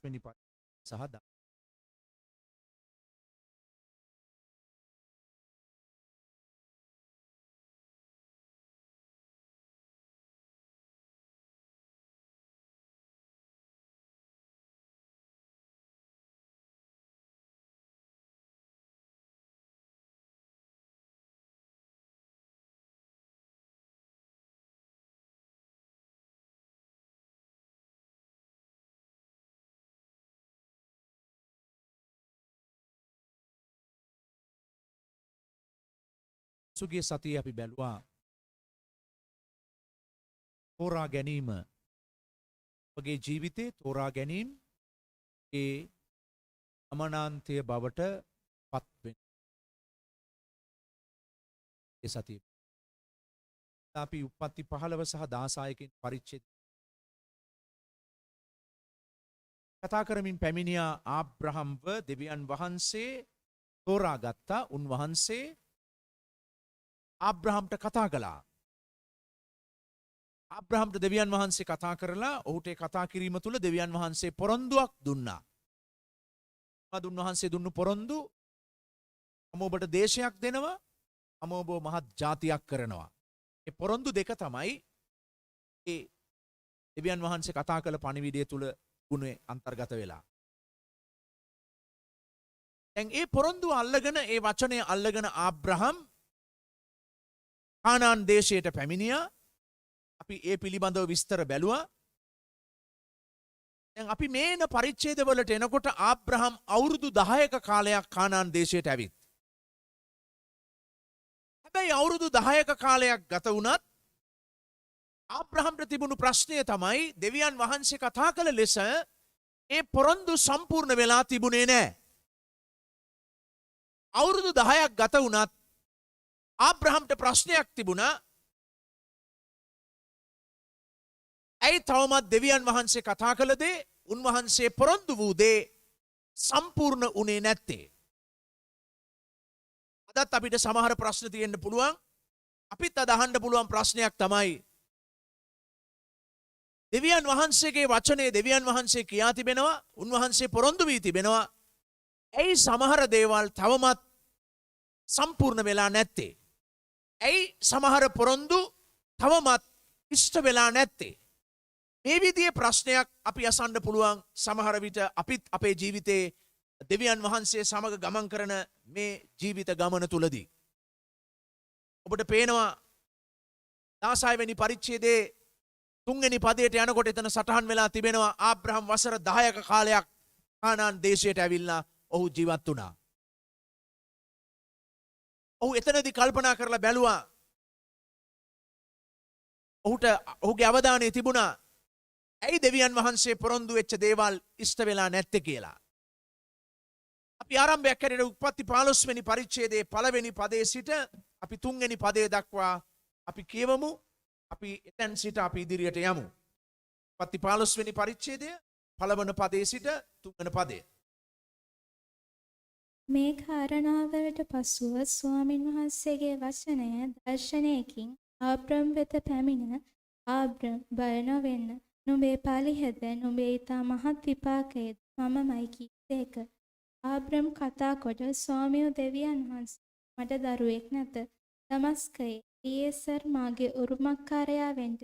වෙනි පද සහ සුගිය සතියේ අපි බැලුවා තෝරා ගැනීම ඔබගේ ජීවිතේ තෝරා ගැනීම ඒ අමනාන්තය බවට පත් වෙන ඒ සතියේ අපි උප්පත්ති 15 සහ 16 කින් පරිච්ඡේද කතා කරමින් පැමිණියා ආබ්‍රහම්ව දෙවියන් වහන්සේ තෝරාගත්තා. උන්වහන්සේ ආබ්‍රහම්ට කතා කළා. ආබ්‍රහම්ට දෙවියන් වහන්සේ කතා කරලා ඔහුට කතා කිරීම තුළ දෙවියන් වහන්සේ පොරොන්දුවක් දුන්නා. මොකද උන්වහන්සේ දුන්නු පොරොන්දු මම ඔබට දේශයක් දෙනවා, මම ඔබව මහත් ජාතියක් කරනවා. ඒ පොරොන්දු දෙක තමයි ඒ දෙවියන් වහන්සේ කතා කළ පණිවිඩය තුළ ගුණේ අන්තර්ගත වෙලා. දැන් ඒ පොරොන්දුව අල්ලගෙන ඒ වචනය අල්ලගෙන ආබ්‍රහම් කානාන් දේශයට පැමිණියා. අපි ඒ පිළිබඳව විස්තර බැලුවා. දැන් අපි මේන පරිච්ඡේදවලට එනකොට ආබ්‍රහම් අවුරුදු 10ක කාලයක් කානාන් දේශයට ඇවිත්. හැබැයි අවුරුදු 10ක කාලයක් ගත වුණත් ආබ්‍රහම්ට තිබුණු ප්‍රශ්නය තමයි දෙවියන් වහන්සේ කතා කළ ලෙස ඒ පොරොන්දු සම්පූර්ණ වෙලා තිබුණේ නැහැ. අවුරුදු 10ක් ගත වුණත් ආබ්‍රහම්ට ප්‍රශ්නයක් තිබුණා. ඇයි තවමත් දෙවියන් වහන්සේ කතා කළ දේ, උන්වහන්සේ පොරොන්දු වූ දේ සම්පූර්ණ වුණේ නැත්තේ? අදත් අපිට සමහර ප්‍රශ්න තියෙන්න පුළුවන්. අපිත් අද අහන්න පුළුවන් ප්‍රශ්නයක් තමයි දෙවියන් වහන්සේගේ වචනේ දෙවියන් වහන්සේ කියා තිබෙනවා, උන්වහන්සේ පොරොන්දු වී තිබෙනවා. ඇයි සමහර දේවල් තවමත් සම්පූර්ණ වෙලා නැත්තේ? ඇයි සමහර පොරොන්දු තවමත් ඉෂ්ට වෙලා නැත්තේ? මේ විදිහේ ප්‍රශ්නයක් අපි අසන්න පුළුවන්. සමහර විට අපිත් අපේ ජීවිතේ දෙවියන් වහන්සේ සමග ගමන් කරන මේ ජීවිත ගමන තුලදී ඔබට පේනවා 16 වෙනි පරිච්ඡේදයේ 3 වෙනි පදයට යනකොට එතන සටහන් වෙලා තිබෙනවා ආබ්‍රහම් වසර 10ක කාලයක් කානාන් දේශයට ඇවිල්ලා ඔහු ජීවත් වුණා. ඔහු එතනදී කල්පනා කරලා බැලුවා. ඔහුගේ අවධානය තිබුණා ඇයි දෙවියන් වහන්සේ පොරොන්දු වෙච්ච දේවල් ඉෂ්ට වෙලා නැත්තේ කියලා. අපි ආරම්භයක් කරේ උප්පත්ති 15 වෙනි පරිච්ඡේදයේ පළවෙනි පදයේ සිට අපි 3 වෙනි පදයේ දක්වා අපි කියවමු. අපි එතෙන් සිට අපි ඉදිරියට යමු. උප්පත්ති 15 වෙනි පරිච්ඡේදය පළවන පදයේ සිට 3 වෙනි පදය. මේ කාරණාවලට පසුව ස්වාමින් වහන්සේගේ වචනය දර්ශනයකින් ආබ්‍රම් වෙත පැමිණ ආබ්‍රම් බය නොවෙන්න නුඹේ පලිහද නුඹේ ඊතා මහත් විපාකයේද මමමයි කීසේක. ආබ්‍රම් කතා කොට ස්වාමියෝ දෙවියන් වහන්සේ මට දරුවෙක් නැත. දමස්කයේ ඊයේසර් මාගේ උරුමකාරයා වෙන්න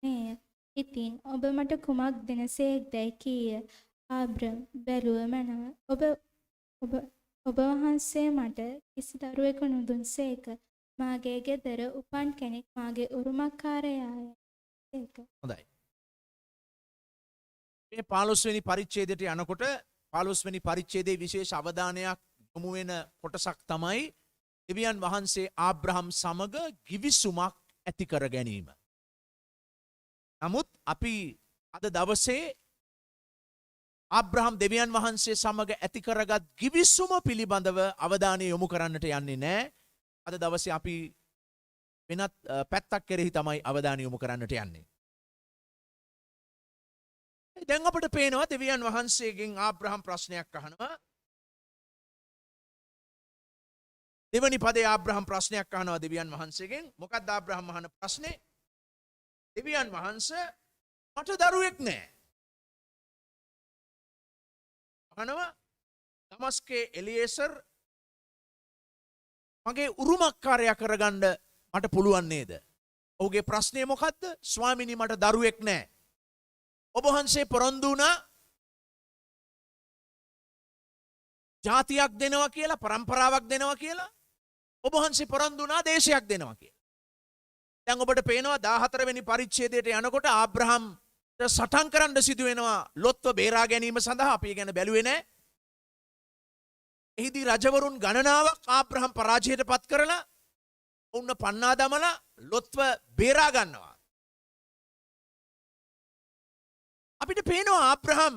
නේය. ඉතින් ඔබ මට කුමක් දෙනසේක්දැයි කීය. ආබ්‍රම් බැලුව මැනව ඔබ වහන්සේ මට කිසි දරුවෙකු නොදුන්සේක. මාගේ ගෙදර උපන් කෙනෙක් මාගේ උරුමකාරයාය. හොඳයි. මේ 15 වෙනි පරිච්ඡේදයට යනකොට 15 වෙනි පරිච්ඡේදයේ විශේෂ අවධානයක් යොමු වෙන කොටසක් තමයි දෙවියන් වහන්සේ ආබ්‍රහම් සමග ගිවිසුමක් ඇති කර ගැනීම. නමුත් අපි අද දවසේ ආබ්‍රහම් දෙවියන් වහන්සේ සමග ඇති කරගත් ගිවිසුම පිළිබඳව අවධානය යොමු කරන්නට යන්නේ නැහැ. අද දවසේ අපි වෙනත් පැත්තක් කෙරෙහි තමයි අවධානය යොමු කරන්නට යන්නේ. දැන් අපට පේනවා දෙවියන් වහන්සේගෙන් ආබ්‍රහම් ප්‍රශ්නයක් අහනවා. දෙවනි පදේ ආබ්‍රහම් ප්‍රශ්නයක් අහනවා දෙවියන් වහන්සේගෙන්. මොකක්ද ආබ්‍රහම් අහන ප්‍රශ්නේ? දෙවියන් වහන්සේ මට දරුවෙක් නැහැ. අහනවා දමස්කේ එලියේසර් මගේ උරුමකාරයා කරගන්න මට පුළුවන් නේද? ඔහුගේ ප්‍රශ්නය මොකද්ද? ස්වාමිනී මට දරුවෙක් නැහැ. ඔබ වහන්සේ පොරොන්දු වුණා ජාතියක් දෙනවා කියලා, પરම්පරාවක් දෙනවා කියලා. ඔබ වහන්සේ පොරොන්දු වුණා දේශයක් දෙනවා කියලා. දැන් ඔබට පේනවා 14 වෙනි පරිච්ඡේදයට යනකොට ආබ්‍රහම් සටන් කරන්න සිදු වෙනවා ලොත්ව බේරා ගැනීම සඳහා. අපි ගැන බැලුවේ නැහැ. එහිදී රජවරුන් ගණනාවක් ආබ්‍රහම් පරාජයට පත් කරලා ඔවුන් පන්නා දමලා ලොත්ව බේරා ගන්නවා. අපිට පේනවා ආබ්‍රහම්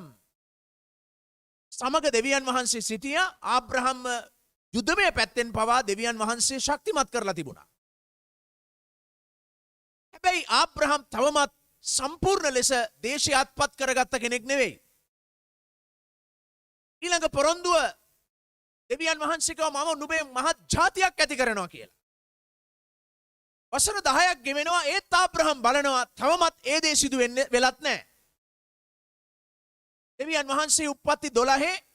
සමග දෙවියන් වහන්සේ සිටියා. ආබ්‍රහම් යුද්ධමය පැත්තෙන් පවා දෙවියන් වහන්සේ ශක්තිමත් කරලා තිබුණා. හැබැයි ආබ්‍රහම් තවමත් සම්පූර්ණ ලෙස දේශය අත්පත් කරගත්ත කෙනෙක් නෙවෙයි. ඊළඟ පොරොන්දුව දෙවියන් වහන්සේ කිව්වා මම නුඹේ මහත් ජාතියක් ඇති කරනවා කියලා. වසර 10ක් ගෙවෙනවා ඒත් ආබ්‍රහම් බලනවා තවමත් ඒ දේ සිදු වෙන්නේ වෙලත් නැහැ. දෙවියන් වහන්සේ උප්පත්ති 12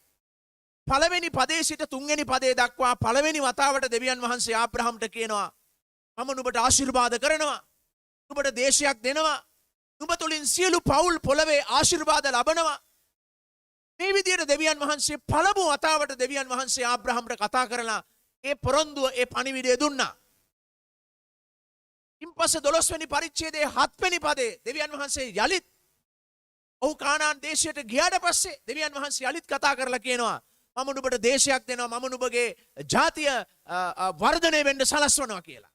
පළවෙනි පදේ සිට තුන්වෙනි පදේ දක්වා පළවෙනි වතාවට දෙවියන් වහන්සේ ආබ්‍රහම්ට කියනවා මම නුඹට ආශිර්වාද කරනවා. නුඹට දේශයක් දෙනවා. නුඹ තුලින් සියලු පවුල් පොළවේ ආශිර්වාද ලබනවා. මේ විදිහට දෙවියන් වහන්සේ පළමු වතාවට දෙවියන් වහන්සේ ආබ්‍රහම්ට කතා කරලා ඒ පොරොන්දුව ඒ පණිවිඩය දුන්නා. ඉන්පස්සේ 12 වෙනි පරිච්ඡේදයේ 7 වෙනි පදේ දෙවියන් වහන්සේ යලිත් ඔහු කානාන් දේශයට ගියාට පස්සේ දෙවියන් වහන්සේ යලිත් කතා කරලා කියනවා මම නුඹට දේශයක් දෙනවා මම නුඹගේ ජාතිය වර්ධනය වෙන්න සලස්වනවා කියලා.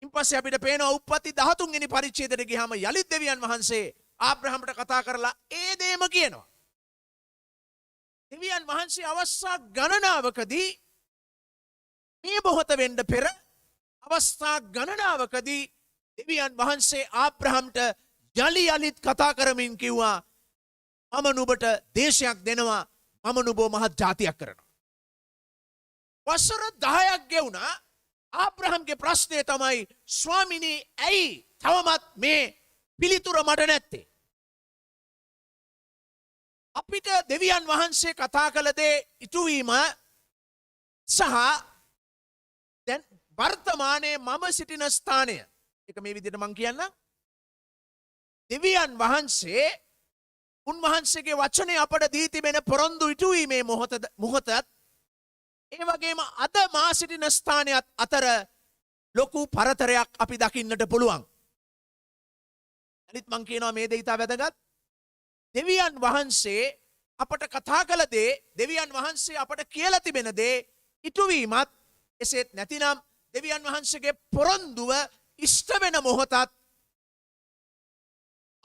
ඉන්පස්සේ අපිට පේනවා උප්පත්ති 13 වෙනි පරිච්ඡේදයට ගියාම යලිත් දෙවියන් වහන්සේ ආබ්‍රහම්ට කතා කරලා ඒ දේම කියනවා. දෙවියන් වහන්සේ අවස්ථා ගණනාවකදී මේ මොහොත වෙන්න පෙර අවස්ථා ගණනාවකදී දෙවියන් වහන්සේ ආබ්‍රහම්ට යලිත් කතා කරමින් කිව්වා මම නුඹට දේශයක් දෙනවා මම නුඹව මහත් ජාතියක් කරනවා. වසර 10ක් ගෙවුණා. ආබ්‍රහම්ගේ ප්‍රශ්නය තමයි ස්වාමිනී ඇයි තවමත් මේ පිළිතුර මට නැත්තේ? අපිට දෙවියන් වහන්සේ කතා කළ දේ ඉටුවීම සහ දැන් වර්තමානයේ මම සිටින ස්ථානය එක මේ විදිහට මම කියන්නම්. දෙවියන් වහන්සේ උන්වහන්සේගේ වචනේ අපට දී තිබෙන පොරොන්දු ඉටුවීමේ මොහොතත් ඒ වගේම අද මා සිටින ස්ථානයත් අතර ලොකු පරතරයක් අපි දකින්නට පුළුවන්. අනිත් මං කියනවා මේ දේ ඉතා වැදගත්. දෙවියන් වහන්සේ අපට කතා කළ දේ දෙවියන් වහන්සේ අපට කියලා තිබෙන දේ ඉටුවීමත් එසේත් නැතිනම් දෙවියන් වහන්සේගේ පොරොන්දුව ඉෂ්ට වෙන මොහොතත්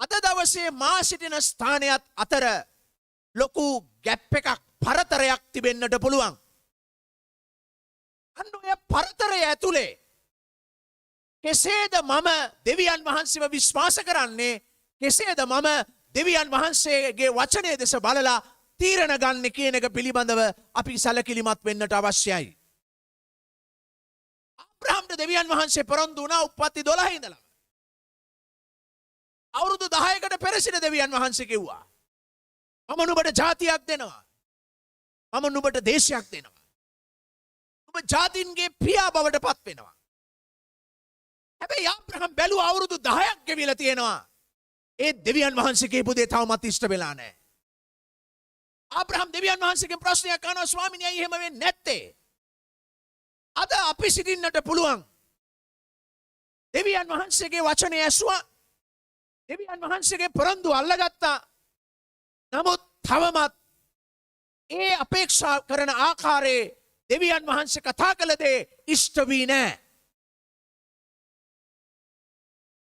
අද දවසේ මා සිටින ස්ථානයත් අතර ලොකු ගැප් එකක් පරතරයක් තිබෙන්නට පුළුවන්. අන්න ඔය පරතරය ඇතුලේ කෙසේද මම දෙවියන් වහන්සේව විශ්වාස කරන්නේ? කෙසේද මම දෙවියන් වහන්සේගේ වචනය දෙස බලලා තීරණ ගන්න කියන එක පිළිබඳව අපි සැලකිලිමත් වෙන්නට අවශ්‍යයි. ආබ්‍රහම්ට දෙවියන් වහන්සේ පොරොන්දු වුණා උප්පත්ති 12 ඉඳලා. අවුරුදු 10කට පෙර සිට දෙවියන් වහන්සේ කිව්වා මම නුඹට ජාතියක් දෙනවා. මම නුඹට දේශයක් දෙනවා. නුඹ ජාතින්ගේ පියා බවට පත් වෙනවා. හැබැයි ආබ්‍රහම් බැලුව අවුරුදු 10ක් ගෙවිලා තියෙනවා. ඒ දෙවියන් වහන්සේ කියපු දේ තවමත් ඉෂ්ට වෙලා නැහැ. ආබ්‍රහම් දෙවියන් වහන්සේගෙන් ප්‍රශ්නයක් අහනවා ස්වාමීනි ඇයි එහෙම වෙන්නේ නැත්තේ? අද අපි සිටින්නට පුළුවන්. දෙවියන් වහන්සේගේ වචනේ ඇසුවා. දෙවියන් වහන්සේගේ පොරොන්දු අල්ලගත්තා. නමුත් තවමත් ඒ අපේක්ෂා කරන ආකාරයේ දෙවියන් වහන්සේ කතා කළ දේ ඉෂ්ට වී නැහැ.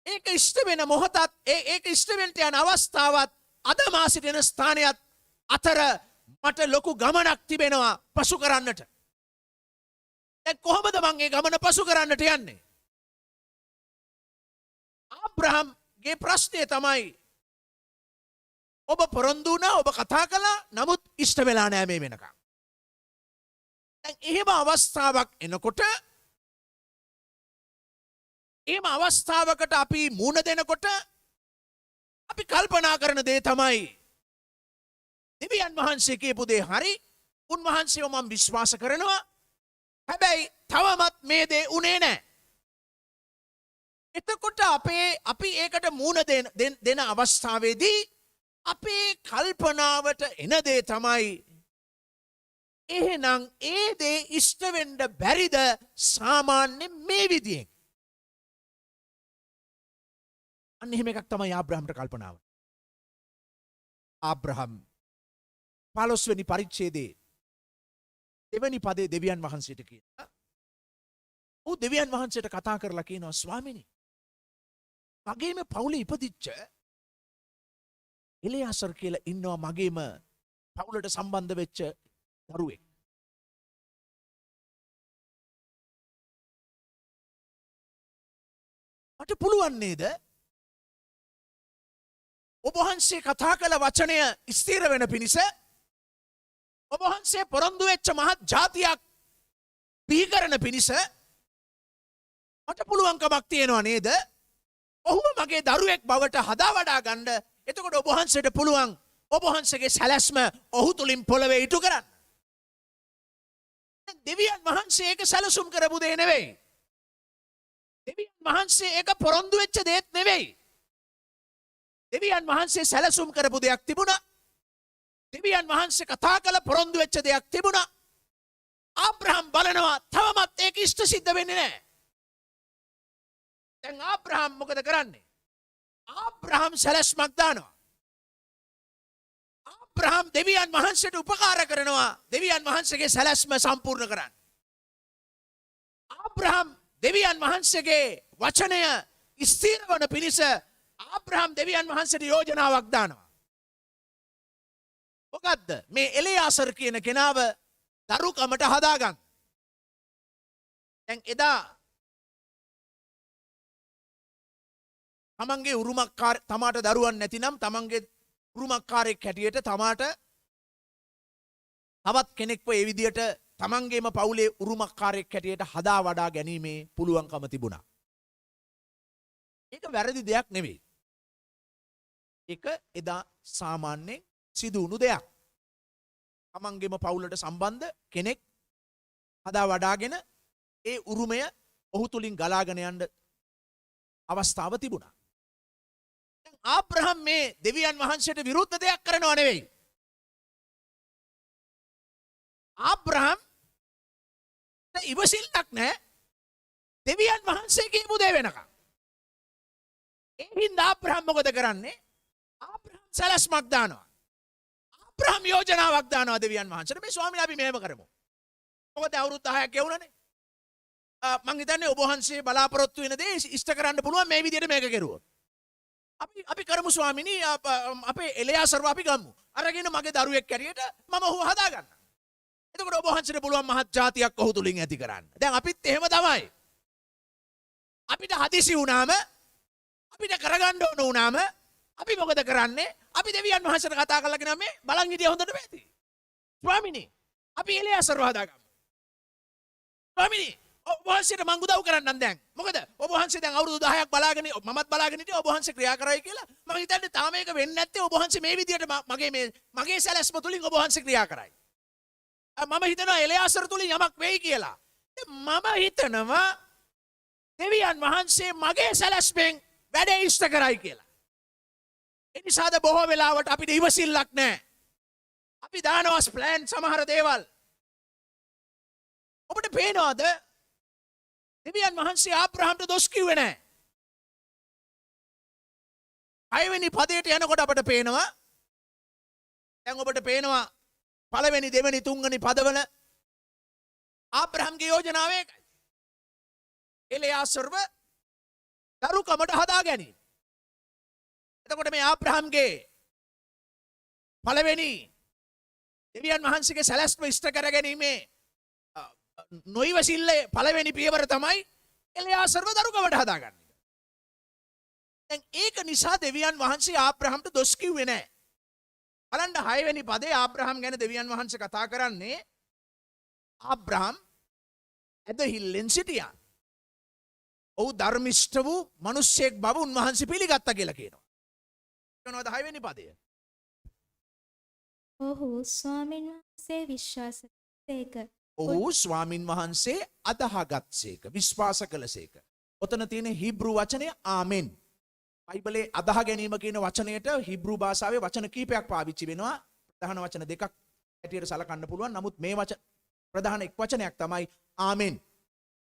ඒක ඉෂ්ට වෙන මොහොතත් ඒක ඉෂ්ට වෙන්න යන අවස්ථාවත් අද මා සිටින ස්ථානයත් අතර මට ලොකු ගමනක් තිබෙනවා පසු කරන්නට. දැන් කොහොමද මම මේ ගමන පසු කරන්නට යන්නේ? ආබ්‍රහම්ගේ ප්‍රශ්නය තමයි ඔබ පොරොන්දු වුණා ඔබ කතා කළා නමුත් ඉෂ්ට වෙලා නැහැ මේ වෙනකම්. දැන් එහෙම අවස්ථාවක් එනකොට එහෙම අවස්ථාවකට අපි මුණ දෙනකොට අපි කල්පනා කරන දේ තමයි දෙවියන් වහන්සේ කියපු දේ හරි. උන්වහන්සේව මම විශ්වාස කරනවා. හැබැයි තවමත් මේ දේ උනේ නැහැ. එතකොට අපි ඒකට මූණ දෙන අවස්ථාවේදී අපේ කල්පනාවට එන දේ තමයි එහෙනම් ඒ දේ ඉෂ්ට වෙන්න බැරිද සාමාන්‍ය මේ විදියෙන්. අන්න එහෙම එකක් තමයි ආබ්‍රහම්ට කල්පනාව. ආබ්‍රහම් 15 වෙනි පරිච්ඡේදයේ දෙවැනි පදේ දෙවියන් වහන්සේට කියනවා. ඌ දෙවියන් වහන්සේට කතා කරලා කියනවා ස්වාමීනි මගේම පවුලේ ඉපදිච්ච එලියාසර් කියලා ඉන්නවා මගේම පවුලට සම්බන්ධ වෙච්ච දරුවෙක්. මට පුළුවන් නේද ඔබ වහන්සේ කතා කළ වචනය ස්ථිර වෙන පිණිස ඔබ වහන්සේ පොරොන්දු වෙච්ච මහත් ජාතියක් බිහි කරන පිණිස මට පුළුවන්කමක් තියෙනවා නේද? ඔහුව මගේ දරුවෙක් බවට හදා වඩා ගන්න. එතකොට ඔබ වහන්සේට පුළුවන් ඔබ වහන්සේගේ සැලැස්ම ඔහු තුලින් පොළවේ ඉටු කරන්න. දෙවියන් වහන්සේ ඒක සැලසුම් කරපු දේ නෙවෙයි. දෙවියන් වහන්සේ ඒක පොරොන්දු වෙච්ච දෙයක් නෙවෙයි. දෙවියන් වහන්සේ සැලසුම් කරපු දෙයක් තිබුණා. දෙවියන් වහන්සේ කතා කළ පොරොන්දු වෙච්ච දෙයක් තිබුණා. ආබ්‍රහම් බලනවා තවමත් ඒක ඉෂ්ට සිද්ධ වෙන්නේ නැහැ. දැන් ආබ්‍රහම් මොකද කරන්නේ? ආබ්‍රහම් සැලැස්මක් දානවා. ආබ්‍රහම් දෙවියන් වහන්සේට උපකාර කරනවා දෙවියන් වහන්සේගේ සැලැස්ම සම්පූර්ණ කරන්න. ආබ්‍රහම් දෙවියන් වහන්සේගේ වචනය ස්ථිර වන පිණිස ආබ්‍රහම් දෙවියන් වහන්සේට යෝජනාවක් දානවා. මොකද්ද? මේ එලියාසර් කියන කෙනාව දරුකමට හදාගන්න. දැන් එදා තමන්ගේ උරුමකාර තමාට දරුවන් නැතිනම් තමන්ගේ උරුමකාරයෙක් හැටියට තමාට තවත් කෙනෙක්ව ඒ විදියට තමන්ගේම පවුලේ උරුමකාරයෙක් හැටියට හදා වඩා ගැනීමේ පුළුවන්කම තිබුණා. ඒක වැරදි දෙයක් නෙවෙයි. ඒක එදා සාමාන්‍යයෙන් සිදු වුණු දෙයක්. තමන්ගේම පවුලට සම්බන්ධ කෙනෙක් හදා වඩාගෙන ඒ උරුමය ඔහු තුලින් ගලාගෙන යන්න අවස්ථාව තිබුණා. ආබ්‍රහම් මේ දෙවියන් වහන්සේට විරුද්ධ දෙයක් කරනව නෙවෙයි. ආබ්‍රහම් ඉවසිල්ලක් නැහැ දෙවියන් වහන්සේ කියපු දේ වෙනකම්. ඒ හින්දා ආබ්‍රහම් මොකද කරන්නේ? ආබ්‍රහම් සැලැස්මක් දානවා. ආබ්‍රහම් යෝජනාවක් දානවා දෙවියන් වහන්සේට. මේ ස්වාමීන් අපි මෙහෙම කරමු. මොකද අවුරුදු 10ක් ගෙවුණනේ. මං හිතන්නේ ඔබ වහන්සේ බලාපොරොත්තු වෙන දේ ඉෂ්ට කරන්න පුළුවන් මේ විදිහට මේක කෙරුවොත්. අපි කරමු ස්වාමිනී අපේ එලියාසර්ව අපි ගමු. අරගෙන මගේ දරුවෙක් ඇරියට මම ඔහු හදා ගන්න. එතකොට ඔබ වහන්සේට පුළුවන් මහත් ජාතියක් ඔහු තුලින් ඇති කරන්න. දැන් අපිත් එහෙම තමයි. අපිට හදිසි වුණාම අපිට කරගන්න ඕන වුණාම අපි මොකද කරන්නේ? අපි දෙවියන් වහන්සේට කතා කරලා කියනවා මේ බලන් හිටිය හොඳට බෑති. ස්වාමිනී අපි එලියාසර්ව හදාගමු. ස්වාමිනී ඔබ වහන්සේට මං උදව් කරන්නම් දැන්. මොකද ඔබ වහන්සේ දැන් අවුරුදු 10ක් බලාගෙන මමත් බලාගෙන හිටියා ඔබ වහන්සේ ක්‍රියා කරයි කියලා. මම හිතන්නේ තාම මේක වෙන්නේ නැත්තේ ඔබ වහන්සේ මේ විදියට මගේ සැලැස්ම තුලින් ඔබ වහන්සේ ක්‍රියා කරයි. මම හිතනවා එලියාසර් තුලින් යමක් වෙයි කියලා. මම හිතනවා දෙවියන් වහන්සේ මගේ සැලැස්මෙන් වැඩ ඉෂ්ට කරයි කියලා. ඒ නිසාද බොහෝ වෙලාවට අපිට ඉවසිල්ලක් නැහැ. අපි දානවා ප්ලෑන් සමහර දේවල්. ඔබට පේනවද? දෙවියන් වහන්සේ ආබ්‍රහම්ට දොස් කිව්වේ නැහැ. 6 වෙනි පදයට යනකොට අපට පේනවා දැන් ඔබට පේනවා පළවෙනි දෙවෙනි තුන්වෙනි පදවල ආබ්‍රහම්ගේ යෝජනාව ඒකයි. එලියාසර්ව දරුකමට හදා ගැනීම. එතකොට මේ ආබ්‍රහම්ගේ පළවෙනි දෙවියන් වහන්සේගේ සැලැස්ම ඉෂ්ට කර ගැනීමේ නොයිවසිල්ලේ පළවෙනි පියවර තමයි එලියාසර්ව දරුකමට හදාගන්න. දැන් ඒක නිසා දෙවියන් වහන්සේ ආබ්‍රහම්ට දොස් කිව්වේ නැහැ. බලන්න 6 වෙනි පදේ ආබ්‍රහම් ගැන දෙවියන් වහන්සේ කතා කරන්නේ ආබ්‍රහම් ඇදහිල්ලෙන් සිටියා. ඔහු ධර්මිෂ්ඨ වූ මිනිසෙක් බව උන්වහන්සේ පිළිගත්තා කියලා කියනවා. මොනවද 6 වෙනි පදය? ඔහු ස්වාමින් වහන්සේ විශ්වාස කළසේක. ඔහු ස්වාමින් වහන්සේ අදහාගත්සේක විශ්වාස කළසේක. ඔතන තියෙන හිබ්‍රු වචනය ආමෙන්. බයිබලේ අදහ ගැනීම කියන වචනයට හිබ්‍රු භාෂාවේ වචන කීපයක් පාවිච්චි වෙනවා. ප්‍රධාන වචන දෙකක් හැටියට සලකන්න පුළුවන්. නමුත් මේ ප්‍රධාන එක් වචනයක් තමයි ආමෙන්.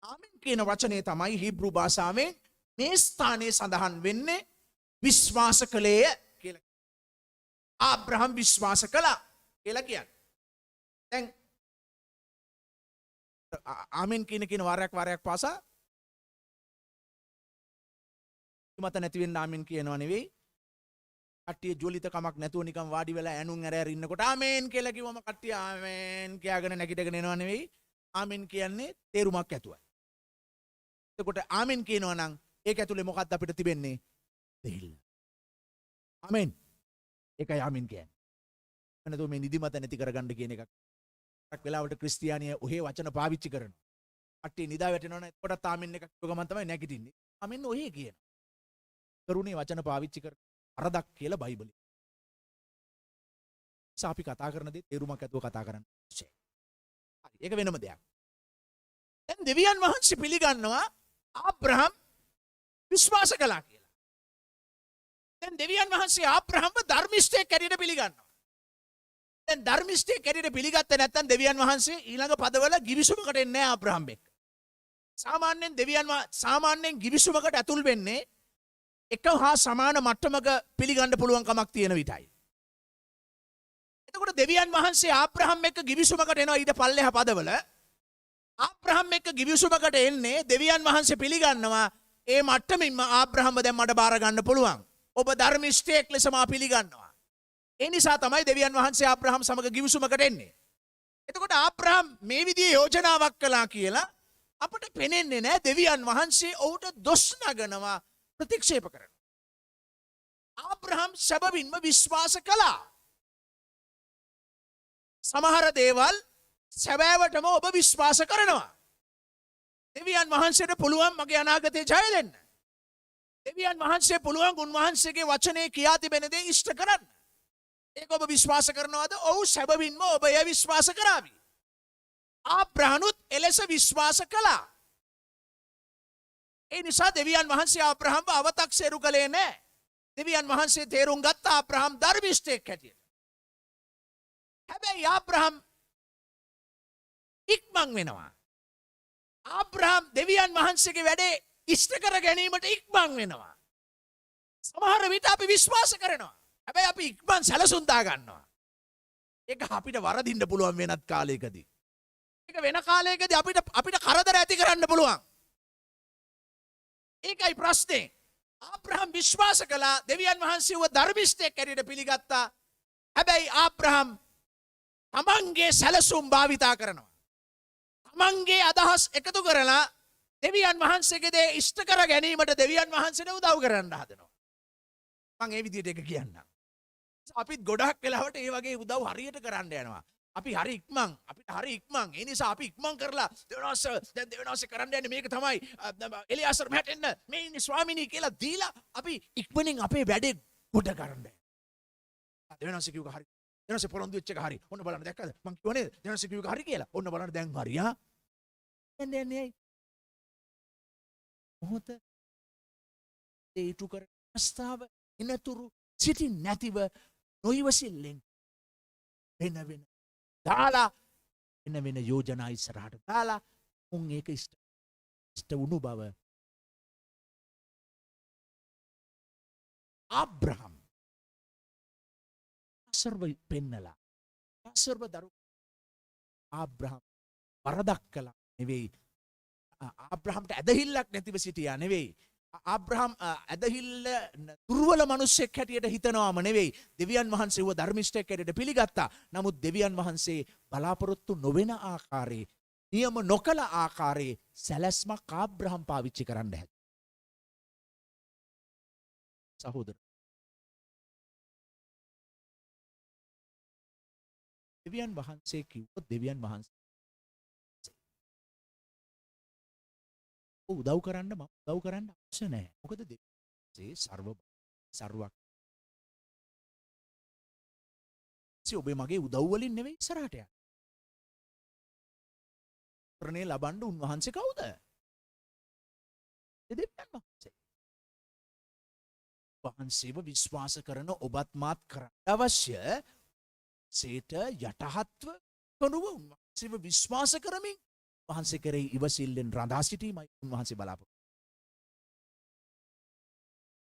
ආමෙන් කියන වචනේ තමයි හිබ්‍රු භාෂාවෙන් මේ ස්ථානයේ සඳහන් වෙන්නේ විශ්වාස කළේය කියලා. ආබ්‍රහම් විශ්වාස කළා කියලා කියන්නේ. දැන් ආමෙන් කියන වාරයක් පාසා මත නැති වෙන්න ආමෙන් කියනවා නෙවෙයි. කට්ටිය ජොලිත කමක් නැතුව නිකන් වාඩි වෙලා ඇනුන් ඇර ඉන්නකොට ආමෙන් කියලා කිව්වම කට්ටිය ආමෙන් කියාගෙන නැගිටගෙන එනවා නෙවෙයි. ආමෙන් කියන්නේ තේරුමක් ඇතුවයි. එතකොට ආමෙන් කියනවා නම් ඒක ඇතුලේ මොකක්ද අපිට තිබෙන්නේ? දෙහිල්ල. ආමෙන්. ඒකයි ආමෙන් කියන්නේ. එනතෝ මේ නිදිමත නැති කරගන්න කියන එකක්. ක් වෙලාවට ක්‍රිස්තියානිය ඔහේ වචන පාවිච්චි කරනවා. කට්ටිය නිදා වැටෙනවනේ එතකොටත් ආමෙන් එකක් කිව්ව ගමන් තමයි නැගිටින්නේ. ආමෙන් ඔහේ කියන. කරුණේ වචන පාවිච්චි කර අරදක් කියලා බයිබලේ. අපි කතා කරන දේ තේරුමක් ඇතුව කතා කරන්න අවශ්‍යයි. හරි ඒක වෙනම දෙයක්. දැන් දෙවියන් වහන්සේ පිළිගන්නවා ආබ්‍රහම් විශ්වාස කළා කියලා. දැන් දෙවියන් වහන්සේ ආබ්‍රහම්ව ධර්මිෂ්ඨයෙක් හැටියට පිළිගන්නවා. දැන් ධර්මිෂ්ඨයෙක් හැටියට පිළිගත්තේ නැත්නම් දෙවියන් වහන්සේ ඊළඟ පදවල ගිවිසුමකට එන්නේ නැහැ ආබ්‍රහම් එක්ක. සාමාන්‍යයෙන් ගිවිසුමකට ඇතුල් වෙන්නේ එක හා සමාන මට්ටමක පිළිගන්න පුළුවන් කමක් තියෙන විටයි. එතකොට දෙවියන් වහන්සේ ආබ්‍රහම් එක්ක ගිවිසුමකට එනවා ඊට පල්ලෙහා පදවල. ආබ්‍රහම් එක්ක ගිවිසුමකට එන්නේ දෙවියන් වහන්සේ පිළිගන්නවා ඒ මට්ටමින්ම ආබ්‍රහම්ව දැන් මට බාර ගන්න පුළුවන්. ඔබ ධර්මිෂ්ඨයෙක් ලෙස මා පිළිගන්නවා. ඒ නිසා තමයි දෙවියන් වහන්සේ ආබ්‍රහම් සමග ගිවිසුමකට එන්නේ. එතකොට ආබ්‍රහම් මේ විදිහේ යෝජනාවක් කළා කියලා අපට පෙනෙන්නේ නැහැ. දෙවියන් වහන්සේ ඔහුට දොස් නගනවා ප්‍රතික්ෂේප කරනවා. ආබ්‍රහම් සැබවින්ම විශ්වාස කළා. සමහර දේවල් සැබෑවටම ඔබ විශ්වාස කරනවා. දෙවියන් වහන්සේට පුළුවන් මගේ අනාගතේ ජය දෙන්න. දෙවියන් වහන්සේ පුළුවන් උන්වහන්සේගේ වචනේ කියා තිබෙන දේ ඉෂ්ට කරන්න. ඒක ඔබ විශ්වාස කරනවද? ඔව් සැබවින්ම ඔබ එය විශ්වාස කරાવી. ආබ්‍රහනුත් එලෙස විශ්වාස කළා. ඒ නිසා දෙවියන් වහන්සේ ආබ්‍රහම්ව අවතක්සේරු කළේ නැහැ. දෙවියන් වහන්සේ තේරුම් ගත්ත ආබ්‍රහම් ධර්මිෂ්ඨයෙක් හැටියට. හැබැයි ආබ්‍රහම් ඉක්මන් වෙනවා. ආබ්‍රහම් දෙවියන් වහන්සේගේ වැඩේ ඉෂ්ට කර ගැනීමට ඉක්මන් වෙනවා. සමහර විට අපි විශ්වාස කරනවා. හැබැයි අපි ඉක්මන් සැලසුම් දා ගන්නවා. ඒක අපිට වරදින්න පුළුවන් වෙනත් කාලයකදී. ඒක වෙන කාලයකදී අපිට කරදර ඇති කරන්න පුළුවන්. ඒකයි ප්‍රශ්නේ. ආබ්‍රහම් විශ්වාස කළා දෙවියන් වහන්සේව ධර්මිෂ්ඨයෙක් හැටියට පිළිගත්තා. හැබැයි ආබ්‍රහම් තමන්ගේ සැලසුම් භාවිතා කරනවා. තමන්ගේ අදහස් එකතු කරලා දෙවියන් වහන්සේගේ දේ ඉෂ්ට කර ගැනීමට දෙවියන් වහන්සේට උදව් කරන්න හදනවා. මම ඒ විදිහට එක කියන්නම්. අපිත් ගොඩක් වෙලාවට ඒ වගේ උදව් හරියට කරන්න යනවා. අපි හරි ඉක්මන් අපිට හරි ඉක්මන්. ඒ නිසා අපි ඉක්මන් කරලා දෙවියන්වහන්සේ කරන්න යන්නේ මේක තමයි. එලියාසර් මහට එන්න මේ ඉන්නේ ස්වාමිනී කියලා දීලා අපි ඉක්මනින් අපේ වැඩේ ගොඩ කරන්න. දෙවියන්වහන්සේ කිව්ව හරි. දෙවියන්වහන්සේ පොරොන්දු වෙච්ච එක හරි. ඔන්න බලන්න දැක්කද? මං කිව්වනේ දෙවියන්වහන්සේ කිව්ව එක හරි කියලා. ඔන්න බලන්න දැන් හරි ආ. එන්නේ මොහොත ඒටු කර අවස්ථාව එනතුරු සිටින් නැතිව නොයිවසිල්ලෙන් වෙන දාලා වෙන යෝජනා ඉස්සරහට දාලා උන් ඒක ඉෂ්ට වුණු බව ආබ්‍රහම් සර්ව පෙන්නලා සර්ව දරු ආබ්‍රහම් වරදක් කළා නෙවෙයි. ආබ්‍රහම්ට ඇදහිල්ලක් නැතිව සිටියා නෙවෙයි. ආබ්‍රහම් ඇදහිල්ල දුර්වල මිනිසෙක් හැටියට හිතනවාම නෙවෙයි. දෙවියන් වහන්සේව ධර්මිෂ්ඨයෙක් හැටියට පිළිගත්තා. නමුත් දෙවියන් වහන්සේ බලාපොරොත්තු නොවන ආකාරයේ නියම නොකළ ආකාරයේ සැලැස්මක් ආබ්‍රහම් පාවිච්චි කරන්න හැදුවා. සහෝදර දෙවියන් වහන්සේ කිව්වොත් දෙවියන් වහන්සේ උදව් කරන්න මම උදව් කරන්න අවශ්‍ය නැහැ. මොකද දෙවියන්සේ සර්වක් ඔබේ මගේ උදව් වලින් නෙවෙයි ඉස්සරහට යන්නේ. ප්‍රණේ ලබන්න උන්වහන්සේ කවුද? දෙවියන් වහන්සේ. වහන්සේව විශ්වාස කරන ඔබත් මාත් කරන්න අවශ්‍ය සේට යටහත්ව කරුව උන්වහන්සේව විශ්වාස කරමින් වහන්සේ කෙරෙහි ඉවසිල්ලෙන් රඳා සිටීමයි උන්වහන්සේ බලාපොරොත්තු.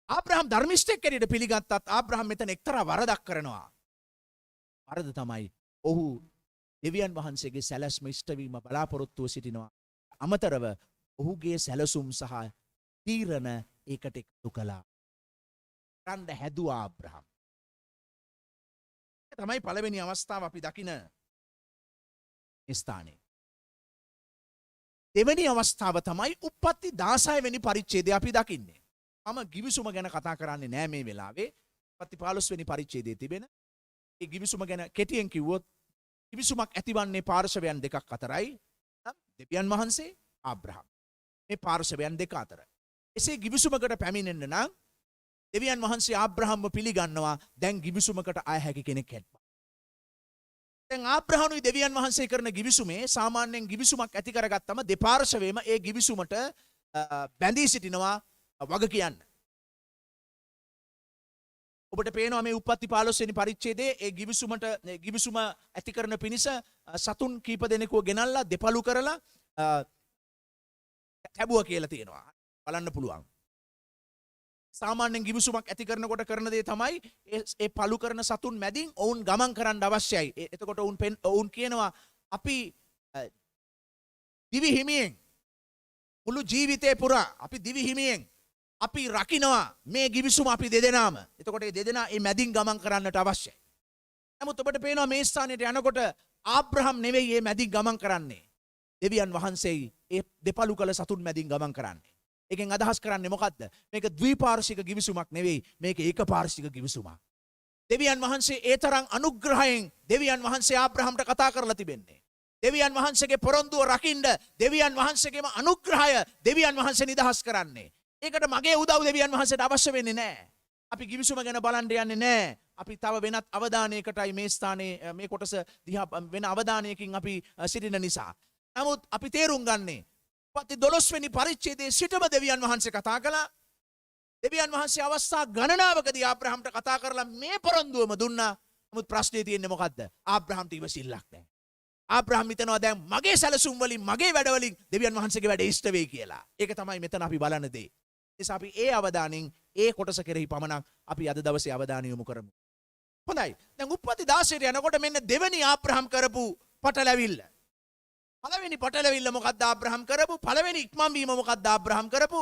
ආබ්‍රහම් ධර්මිෂ්ඨයෙක් හැටියට පිළිගත්තත් ආබ්‍රහම් මෙතන එක්තරා වරදක් කරනවා. වරද තමයි ඔහු දෙවියන් වහන්සේගේ සැලැස්ම ඉෂ්ට වීම බලාපොරොත්තුව සිටිනවා. අමතරව ඔහුගේ සැලසුම් සහ තීරණ ඒකට එකතු කළා. කරන්න හැදුවා ආබ්‍රහම්. තමයි පළවෙනි අවස්ථාව අපි දකින ස්ථානයේ. දෙවෙනි අවස්ථාව තමයි උප්පත්ති 16 වෙනි පරිච්ඡේදය අපි දකින්නේ. මම ගිවිසුම ගැන කතා කරන්නේ නෑ මේ වෙලාවේ. උප්පත්ති 15 වෙනි පරිච්ඡේදයේ තිබෙන ඒ ගිවිසුම ගැන කෙටියෙන් කිව්වොත් ගිවිසුමක් ඇතිවන්නේ පාර්ශවයන් දෙකක් අතරයි. දෙවියන් වහන්සේ ආබ්‍රහම්. මේ පාර්ශවයන් දෙක අතර. එසේ ගිවිසුමකට පැමිණෙන්න නම් දෙවියන් වහන්සේ ආබ්‍රහම්ව පිළිගන්නවා දැන් ගිවිසුමකට ආය හැකි කෙනෙක් හැටපත්. දැන් ආබ්‍රහමුයි දෙවියන් වහන්සේ කරන ගිවිසුමේ සාමාන්‍යයෙන් ගිවිසුමක් ඇති කරගත්තම දෙපාර්ශවයේම ඒ ගිවිසුමට බැඳී සිටිනවා වග කියන්න. ඔබට පේනවා මේ උප්පත්ති 15 වෙනි පරිච්ඡේදයේ ඒ ගිවිසුම ඇති කරන පිණිස සතුන් කීප දෙනෙකුව ගෙනල්ලා දෙපළු කරලා ලැබුවා කියලා තියෙනවා. බලන්න පුළුවන්. සාමාන්‍යයෙන් ගිවිසුමක් ඇති කරනකොට කරන දේ තමයි ඒ පළු කරන සතුන් මැදින් ඔවුන් ගමන් කරන්න අවශ්‍යයි. එතකොට ඔවුන් කියනවා අපි දිවි හිමියෙන් මුළු ජීවිතේ පුරා අපි දිවි හිමියෙන් අපි රකින්නවා මේ ගිවිසුම අපි දෙදෙනාම. එතකොට මේ දෙදෙනා මේ මැදින් ගමන් කරන්නට අවශ්‍යයි. නමුත් ඔබට පේනවා මේ ස්ථානයට යනකොට ආබ්‍රහම් නෙවෙයි මේ මැදින් ගමන් කරන්නේ. දෙවියන් වහන්සේයි ඒ දෙපළු කළ සතුන් මැදින් ගමන් කරන්නේ. එකෙන් අදහස් කරන්නේ මොකද්ද? මේක ද්විපාර්ශ්වික ගිවිසුමක් නෙවෙයි. මේක ඒකපාර්ශ්වික ගිවිසුමක්. දෙවියන් වහන්සේ ඒ තරම් අනුග්‍රහයෙන් දෙවියන් වහන්සේ ආබ්‍රහම්ට කතා කරලා තිබෙන්නේ. දෙවියන් වහන්සේගේ පොරොන්දුව රකින්න දෙවියන් වහන්සේගේම අනුග්‍රහය දෙවියන් වහන්සේ නිදහස් කරන්නේ. ඒකට මගේ උදව් දෙවියන් වහන්සේට අවශ්‍ය වෙන්නේ නැහැ. අපි ගිවිසුම ගැන බලන්න යන්නේ නැහැ. අපි තව වෙනත් අවධානයකටයි මේ ස්ථානයේ මේ කොටස දිහා වෙන අවධානයකින් අපි සිටින නිසා. නමුත් අපි තේරුම් ගන්නේ උපත්ති 12 වෙනි පරිච්ඡේදයේ සිටම දෙවියන් වහන්සේ කතා කළා. දෙවියන් වහන්සේ අවස්ථා ගණනාවකදී ආබ්‍රහම්ට කතා කරලා මේ පොරොන්දුවම දුන්නා. නමුත් ප්‍රශ්නේ තියෙන්නේ මොකද්ද? ආබ්‍රහම්ට ඉවසිල්ලක් නැහැ. ආබ්‍රහම් හිතනවා දැන් මගේ සැලසුම් වලින් මගේ වැඩ වලින් දෙවියන් වහන්සේගේ වැඩ ඉෂ්ට වෙයි කියලා. ඒක තමයි මෙතන අපි බලන දේ. නිසා අපි ඒ අවධානයෙන් ඒ කොටස කෙරෙහි පමණක් අපි අද දවසේ අවධානය යොමු කරමු. හොඳයි. දැන් උප්පත්ති 16 යනකොට මෙන්න දෙවෙනි ආබ්‍රහම් කරපු පටලැවිල්ල. පළවෙනි පටලැවිල්ල මොකද්ද ආබ්‍රහම් කරපු? පළවෙනි ඉක්මන් වීම මොකද්ද ආබ්‍රහම් කරපු?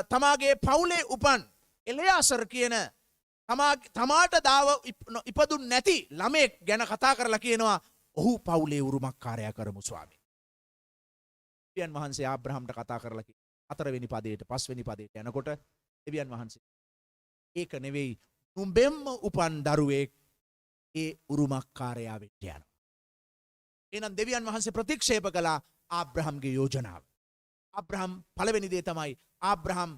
තමාගේ පවුලේ උපන් එලයාසර් කියන තමාට දාව ඉපදුන් නැති ළමෙක් ගැන කතා කරලා කියනවා ඔහු පවුලේ උරුමකාරයා කරමු ස්වාමී. දෙවියන් වහන්සේ ආබ්‍රහම්ට කතා කරලා 4 වෙනි පදයට 5 වෙනි පදයට යනකොට දෙවියන් වහන්සේ ඒක නෙවෙයි නුඹෙන්ම උපන් දරුවෙක් ඒ උරුමකාරයා වෙන්න යනවා. එහෙනම් දෙවියන් වහන්සේ ප්‍රතික්ෂේප කළා ආබ්‍රහම්ගේ යෝජනාව. ආබ්‍රහම් පළවෙනි දේ තමයි ආබ්‍රහම්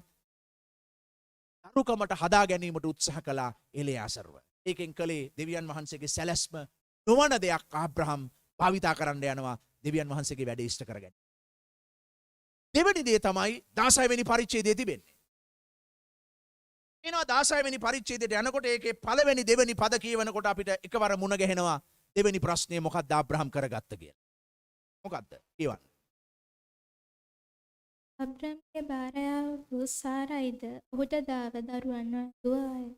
දරුකමට හදා ගැනීමට උත්සාහ කළා එලයාසර්ව. ඒකෙන් කලේ දෙවියන් වහන්සේගේ සැලැස්ම නොවන දෙයක් ආබ්‍රහම් භාවිතා කරන්න යනවා දෙවියන් වහන්සේගේ වැඩ ඉෂ්ට කරගන්න. දෙවෙනි දේ තමයි 16 වෙනි පරිච්ඡේදයේ තිබෙන්නේ. එනවා 16 වෙනි පරිච්ඡේදයට යනකොට ඒකේ පළවෙනි දෙවෙනි පද කියවනකොට අපිට එකවර මුණ ගැහෙනවා දෙවෙනි ප්‍රශ්නේ මොකක්ද ආබ්‍රහම් කරගත්ත කියලා. මොකක්ද? කියවන්න. අබ්‍රහම්ගේ භාර්යාව වූ සාරයිද ඔහුට දාව දරුවන් දුවාය.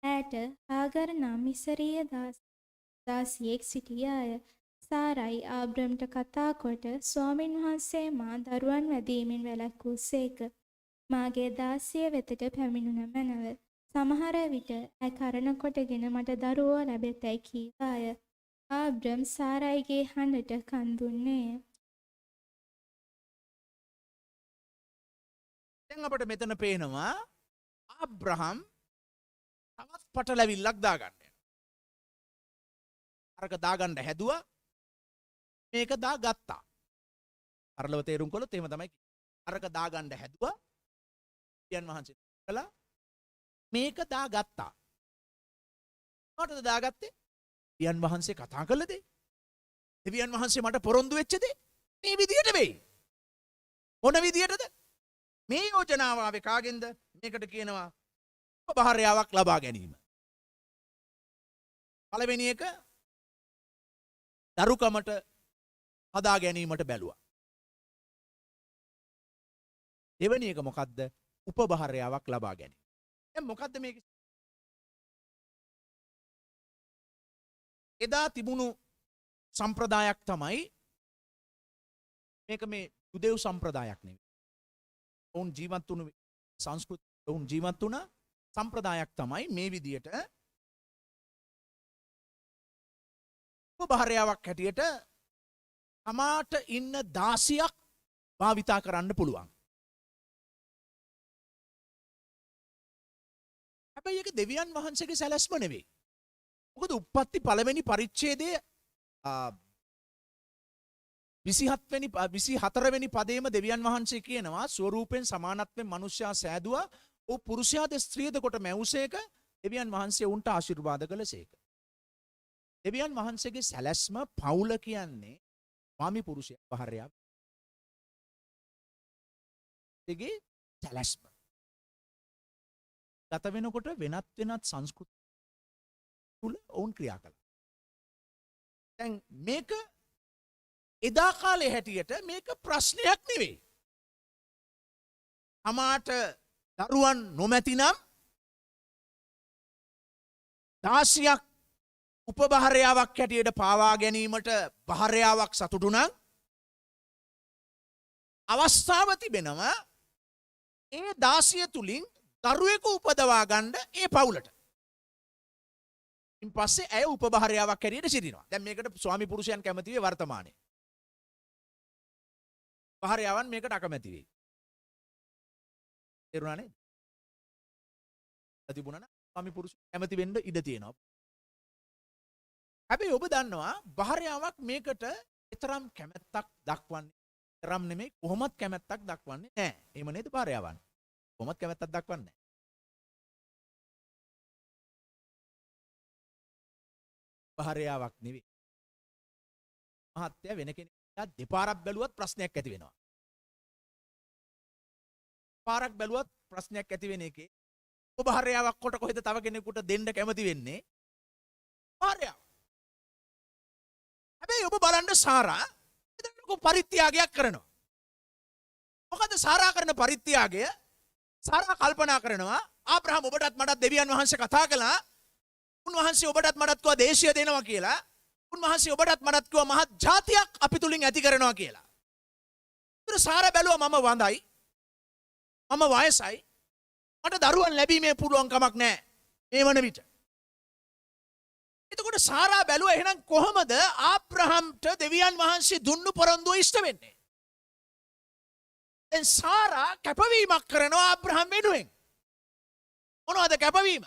ඇයට ආගර නම් මිසරීය දාසියෙක් සිටියාය. සාරයි ආබ්‍රහම්ට කතා කොට ස්වාමින් වහන්සේ මා දරුවන් වැදීමෙන් වැළැක්වූසේක. මාගේ දාසිය වෙතට පැමිණුන මැනව. සමහර විට ඇය කරන කොටගෙන මට දරුවෝ ලැබෙතැයි කීවාය. ආබ්‍රහම් සාරයිගේ හඬට කන් දුන්නේය. දැන් අපිට මෙතන පේනවා ආබ්‍රහම් තවත් පටලැවිල්ලක් දාගන්න. අරක දාගන්න හැදුවා මේක දාගත්තා. අරලව තේරුම් කළොත් එහෙම තමයි. අරක දාගන්න හැදුවා දෙවියන් වහන්සේ කළා මේක දාගත්තා. මටද දාගත්තේ? දෙවියන් වහන්සේ කතා කළ දේ. දෙවියන් වහන්සේ මට පොරොන්දු වෙච්ච දේ මේ විදියට වෙයි. මොන විදියටද? මේ යෝජනාව ආවේ කාගෙන්ද? මේකට කියනවා උපභාර්යාවක් ලබා ගැනීම. පළවෙනි එක දරුකමට හදා ගැනීමට බැලුවා. දෙවෙනි එක මොකද්ද? උපභාර්යාවක් ලබා ගැනීම. දැන් මොකද්ද මේක? එදා තිබුණු සම්ප්‍රදායක් තමයි මේක මේ යුදෙව් සම්ප්‍රදායක් නෙවෙයි. ඔවුන් ජීවත් වුණු සංස්කෘතිය ඔවුන් ජීවත් වුණ සම්ප්‍රදායක් තමයි මේ විදියට උපභාර්යාවක් හැටියට තමාට ඉන්න දාසියක් භාවිතා කරන්න පුළුවන්. හැබැයි ඒක දෙවියන් වහන්සේගේ සැලැස්ම නෙවෙයි. මොකද උප්පත්ති පළවෙනි පරිච්ඡේදයේ 24 වෙනි පදයේම දෙවියන් වහන්සේ කියනවා ස්වරූපෙන් සමානත්වයෙන් මනුෂ්‍යයා සෑදුවා. ਉਹ පුරුෂයාද ස්ත්‍රියද කොට මැවුසේක දෙවියන් වහන්සේ උන්ට ආශිර්වාද කළසේක. දෙවියන් වහන්සේගේ සැලැස්ම පවුල කියන්නේ ස්වාමි පුරුෂයා භාර්යාව. ඒගේ සැලැස්ම ගත වෙනකොට වෙනත් සංස්කෘති තුල ඔවුන් ක්‍රියා කළා. දැන් මේක එදා කාලේ හැටියට මේක ප්‍රශ්නයක් නෙවෙයි. තමාට දරුවන් නොමැතිනම් දාසියක් උපභාර්යාවක් හැටියට පාවා ගැනීමට භාර්යාවක් සතුටු නම් අවස්ථාව තිබෙනවා ඒ දාසිය තුලින් දරුවෙකු උපදවා ගන්න ඒ පවුලට. ඉන් පස්සේ ඇය උපභාර්යාවක් හැටියට සිටිනවා. දැන් මේකට ස්වාමි පුරුෂයන් කැමති වේ වර්තමානයේ. භාර්යාවන් මේකට අකමැති වෙයි. තේරුණා නේද? තිබුණා නම් ස්වාමි පුරුෂ කැමති වෙන්න ඉඩ තියෙනවා. හැබැයි ඔබ දන්නවා භාර්යාවක් මේකට තරම් කැමැත්තක් දක්වන්නේ තරම් නෙමෙයි කොහොමත් කැමැත්තක් දක්වන්නේ නැහැ. එහෙම නේද භාර්යාවන්? කොහොමත් කැමැත්තක් දක්වන්නේ නැහැ. භාර්යාවක් නෙවෙයි. මහත්තයා වෙන කෙනෙක් දෙපාරක් බැලුවත් ප්‍රශ්නයක් ඇති වෙනවා. පාරක් බැලුවත් ප්‍රශ්නයක් ඇති වෙන එකේ ඔබ භාර්යාවක් කොට කොහෙද තව කෙනෙකුට දෙන්න කැමති වෙන්නේ? භාර්යාව. හැබැයි ඔබ බලන්න සාරා එතනක පරිත්‍යාගයක් කරනවා. මොකද සාරා කරන පරිත්‍යාගය? සාරා කල්පනා කරනවා ආබ්‍රහම් ඔබටත් මටත් දෙවියන් වහන්සේ කතා කළා. උන්වහන්සේ ඔබටත් මටත් කිව්වා දේශය දෙනවා කියලා. උන්වහන්සේ ඔබටත් මටත් කිව්වා මහත් ජාතියක් අපි තුලින් ඇති කරනවා කියලා. ඒතර සාරා බැලුවා මම වඳයි. මම වයසයි. මට දරුවන් ලැබීමේ පුළුවන් කමක් නැහැ. මේ වන විට. එතකොට සාරා බැලුවා එහෙනම් කොහොමද ආබ්‍රහම්ට දෙවියන් වහන්සේ දුන්නු පොරොන්දුව ඉෂ්ට වෙන්නේ? දැන් සාරා කැපවීමක් කරනවා ආබ්‍රහම් වෙනුවෙන්. මොනවද කැපවීම?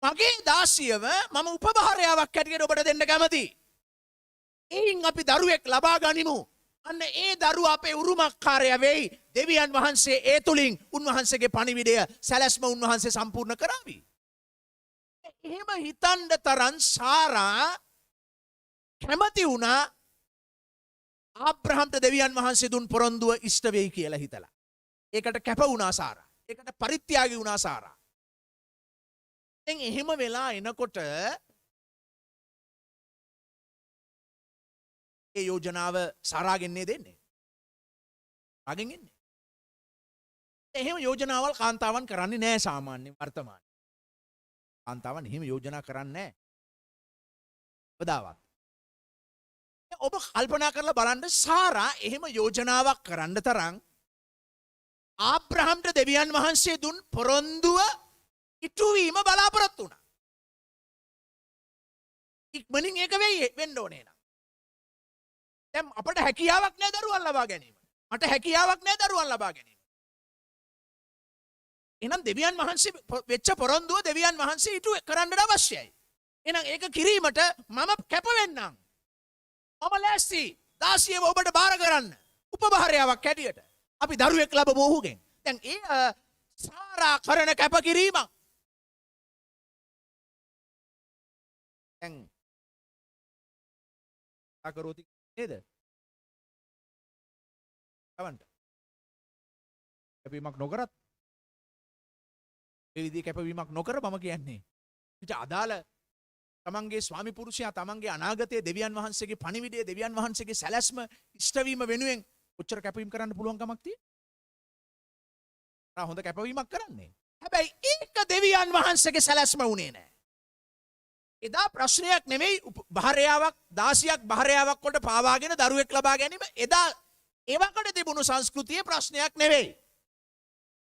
මගේ දාසියව මම උපභාර්යාවක් හැටියට ඔබට දෙන්න කැමතියි. එයින් අපි දරුවෙක් ලබා ගනිමු. අන්න ඒ දරුවා අපේ උරුමකාරයා වෙයි. දෙවියන් වහන්සේ ඒ තුලින් උන්වහන්සේගේ පණිවිඩය සැලැස්ම උන්වහන්සේ සම්පූර්ණ කරાવી. එහෙම හිතන්න තරම් සාරා කැමති වුණා ආබ්‍රහම්ට දෙවියන් වහන්සේ දුන් පොරොන්දුව ඉෂ්ට වෙයි කියලා හිතලා. ඒකට කැප වුණා සාරා. ඒකට පරිත්‍යාගී වුණා සාරා. දැන් එහෙම වෙලා එනකොට ඒ යෝජනාව සාරාගෙන්නේ දෙන්නේ. අගෙන් එන්නේ. එහෙම යෝජනාවල් කාන්තාවන් කරන්නේ නැහැ සාමාන්‍යයෙන් වර්තමානයේ. කාන්තාවන් එහෙම යෝජනා කරන්නේ නැහැ. බදාවත්. ඔබ කල්පනා කරලා බලන්න සාරා එහෙම යෝජනාවක් කරන්න තරම් ආබ්‍රහම්ට දෙවියන් වහන්සේ දුන් පොරොන්දුව ඉටුවීම බලාපොරොත්තු වුණා. ඉක්මනින් ඒක වෙන්න ඕනේ නේද? දැන් අපට හැකියාවක් නැහැ දරුවන් ලබා ගැනීම. මට හැකියාවක් නැහැ දරුවන් ලබා ගැනීම. එහෙනම් දෙවියන් වහන්සේ වෙච්ච පොරොන්දුව දෙවියන් වහන්සේ ඉටු කරන්න අවශ්‍යයි. එහෙනම් ඒක කිරීමට මම කැප වෙන්නම්. මම ලෑස්ති දාසියව ඔබට බාර කරන්න. උපභාර්යාවක් හැටියට. අපි දරුවෙක් ලැබමු ඔහුගෙන්. දැන් ඒ සාරා කරන කැපකිරීමක්. දැන් අකරෝති නේද? කවන්ට කැපවීමක් නොකරත් ඒ විදිහේ කැපවීමක් නොකර මම කියන්නේ. ඊට අදාළ තමන්ගේ ස්වාමි පුරුෂයා තමන්ගේ අනාගතයේ දෙවියන් වහන්සේගේ පණිවිඩය දෙවියන් වහන්සේගේ සැලැස්ම ඉෂ්ට වීම වෙනුවෙන් කොච්චර කැපවීම කරන්න පුළුවන් කමක් තියෙන්නේ? හොඳ කැපවීමක් කරන්නේ. හැබැයි ඒක දෙවියන් වහන්සේගේ සැලැස්ම වුණේ නැහැ. එදා ප්‍රශ්නයක් නෙමෙයි භාර්යාවක් 16ක් භාර්යාවක් කොට පාවාගෙන දරුවෙක් ලබා ගැනීම එදා ඒවකට තිබුණු සංස්කෘතියේ ප්‍රශ්නයක් නෙවෙයි.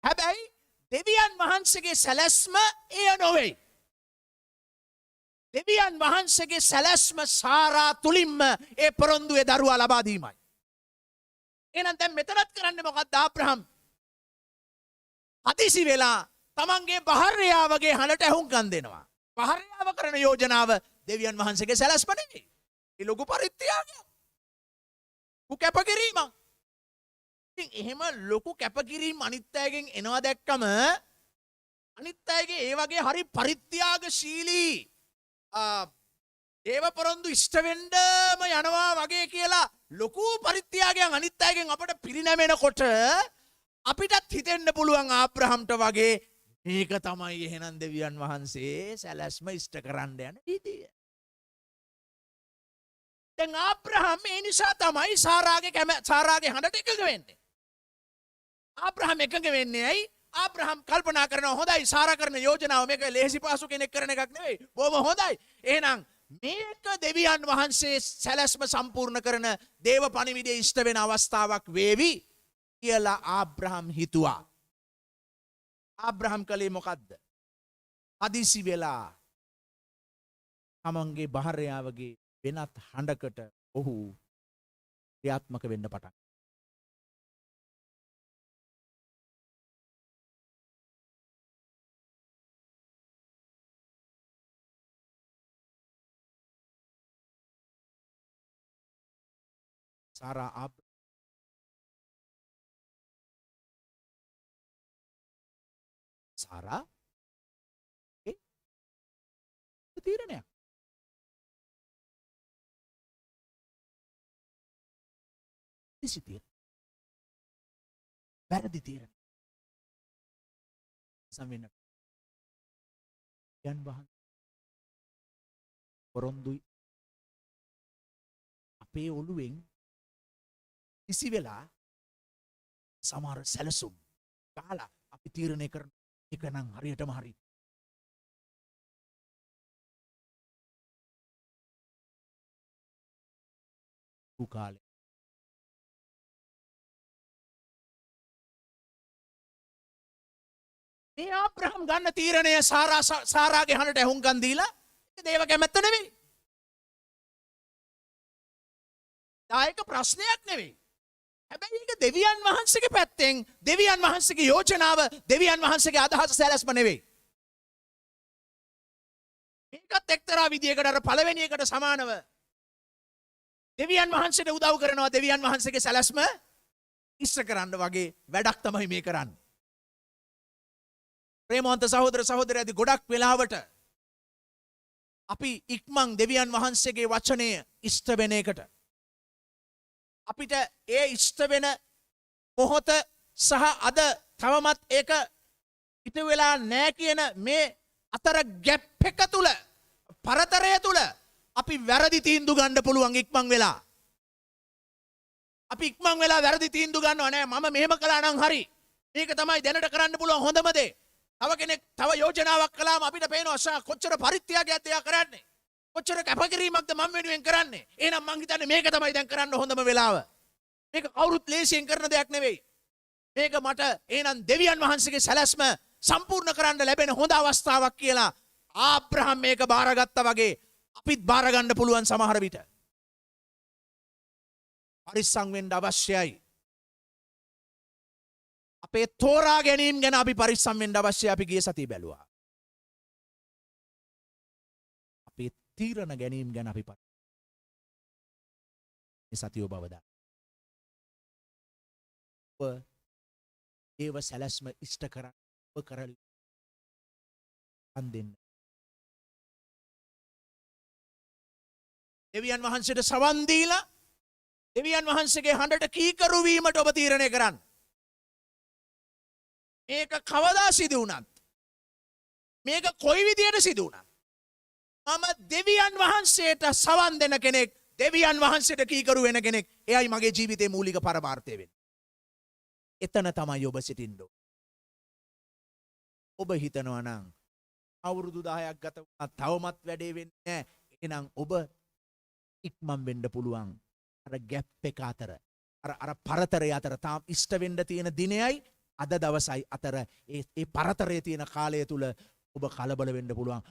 හැබැයි දෙවියන් වහන්සේගේ සැලැස්ම එය නොවේ. දෙවියන් වහන්සේගේ සැලැස්ම සාරා තුලින්ම ඒ පොරොන්දුවේ දරුවා ලබා දීමයි. එහෙනම් දැන් මෙතනත් කරන්නේ මොකක්ද ආබ්‍රහම්? හදිසි වෙලා තමන්ගේ භාර්යාවගේ හඬට ඇහුම්කන් දෙනවා. භාර්යාව කරන යෝජනාව දෙවියන් වහන්සේගේ සැලැස්ම නෙවෙයි. ඒ ලොකු පරිත්‍යාගයක්. කැපකිරීමක්. ඉතින් එහෙම ලොකු කැපකිරීම අනිත් අයගෙන් එනවා දැක්කම අනිත් අයගේ ඒ වගේ හරි පරිත්‍යාගශීලී දේව පොරොන්දු ඉෂ්ට වෙන්නම යනවා වගේ කියලා ලොකු පරිත්‍යාගයක් අනිත් අයගෙන් අපට පිරිනැමෙනකොට අපිටත් හිතෙන්න පුළුවන් ආබ්‍රහම්ට වගේ මේක තමයි එහෙනම් දෙවියන් වහන්සේ සැලැස්ම ඉෂ්ට කරන්න යන විදිය. දැන් ආබ්‍රහම් ඒ නිසා තමයි සාරාගේ හඬට එකඟ වෙන්නේ. ආබ්‍රහම් එකඟ වෙන්නේ ඇයි? ආබ්‍රහම් කල්පනා කරනවා හොඳයි සාරා කරන යෝජනාව මේක ලේසි පහසු කෙනෙක් කරන එකක් නෙවෙයි. බොහොම හොඳයි. එහෙනම් මේක දෙවියන් වහන්සේ සැලැස්ම සම්පූර්ණ කරන දේව පණිවිඩය ඉෂ්ට වෙන අවස්ථාවක් වේවි කියලා ආබ්‍රහම් හිතුවා. ආබ්‍රහම් කළේ මොකද්ද? හදිසි වෙලා තමන්ගේ භාර්යාවගේ වෙනත් හඬකට ඔහු ක්‍රියාත්මක වෙන්න පටන්. සාරා සාරා තීරණයක්. වැරදි තීරණ. සම්වෙන්න යන් වහන් පොරොන්දුයි අපේ ඔළුවෙන් කිසි වෙලා සමහර සැලසුම් කාලා අපි තීරණය කරන එක නම් හරියටම හරි. කාලේ මේ ආබ්‍රහම් ගන්න තීරණය සාරාගේ හඬට ඇහුම්කන් දීලා ඒක දේව කැමැත්ත නෙවෙයි. ඒක ප්‍රශ්නයක් නෙවෙයි. හැබැයි ඒක දෙවියන් වහන්සේගේ පැත්තෙන් දෙවියන් වහන්සේගේ යෝජනාව දෙවියන් වහන්සේගේ අදහස සැලැස්ම නෙවෙයි. මේකත් එක්තරා විදියකට අර පළවෙනි එකට සමානව දෙවියන් වහන්සේට උදව් කරනවා දෙවියන් වහන්සේගේ සැලැස්ම ඉෂ්ට කරන්න වගේ වැඩක් තමයි මේ කරන්නේ. ප්‍රේමවන්ත සහෝදර සහෝදරයනි ගොඩක් වෙලාවට අපි ඉක්මන් දෙවියන් වහන්සේගේ වචනය ඉෂ්ට වෙන එකට අපිට ඒ ඉෂ්ට වෙන මොහොත සහ අද තවමත් ඒක ඉටු වෙලා නැහැ කියන මේ අතර ගැප් එක තුල පරතරය තුල අපි වැරදි තීන්දුව ගන්න පුළුවන් ඉක්මන් වෙලා. අපි ඉක්මන් වෙලා වැරදි තීන්දුව ගන්නවා නෑ මම මෙහෙම කළා නම් හරි. මේක තමයි දැනට කරන්න පුළුවන් හොඳම දේ. තව කෙනෙක් තව යෝජනාවක් කළාම අපිට පේනවා කොච්චර පරිත්‍යාගයක්ද එයා කරන්නේ. කොච්චර කැපකිරීමක්ද මම වෙනුවෙන් කරන්නේ. එහෙනම් මං හිතන්නේ මේක තමයි දැන් කරන්න හොඳම වෙලාව. මේක කවුරුත් ලේසියෙන් කරන දෙයක් නෙවෙයි. මේක මට එහෙනම් දෙවියන් වහන්සේගේ සැලැස්ම සම්පූර්ණ කරන්න ලැබෙන හොඳ අවස්ථාවක් කියලා ආබ්‍රහම් මේක බාරගත්තා වගේ අපිත් බාර ගන්න පුළුවන් සමහර විට. පරිස්සම් වෙන්න අවශ්‍යයි. අපේ තෝරා ගැනීම ගැන අපි පරිස්සම් වෙන්න අවශ්‍යයි. අපි ගිය සතියේ බැලුවා. අපේ තීරණ ගැනීම ගැන අපි මේ සතිය ඔබ අවදා. ඒව සැලැස්ම ඉෂ්ට කරන්න ඔබ කරල් අන් දෙන්න. දෙවියන් වහන්සේට සවන් දීලා දෙවියන් වහන්සේගේ හඬට කීකරු වීමට ඔබ තීරණය කරන්න. මේක කවදා සිදු වුණත් මේක කොයි විදියට සිදු වුණත් මම දෙවියන් වහන්සේට සවන් දෙන කෙනෙක්, දෙවියන් වහන්සේට කීකරු වෙන කෙනෙක්. එයයි මගේ ජීවිතයේ මූලික පරමාර්ථය වෙන්නේ. එතන තමයි ඔබ සිටින්න ඕනේ. ඔබ හිතනවා නම් අවුරුදු 10ක් ගත වුණා තවමත් වැඩේ වෙන්නේ නැහැ. එහෙනම් ඔබ ඉක්මන් වෙන්න පුළුවන්. අර ගැප් එක අතර අර පරතරය අතර තාම ඉෂ්ට වෙන්න තියෙන දිනයයි අද දවසයි අතර ඒ පරතරයේ තියෙන කාලය තුල ඔබ කලබල වෙන්න පුළුවන්.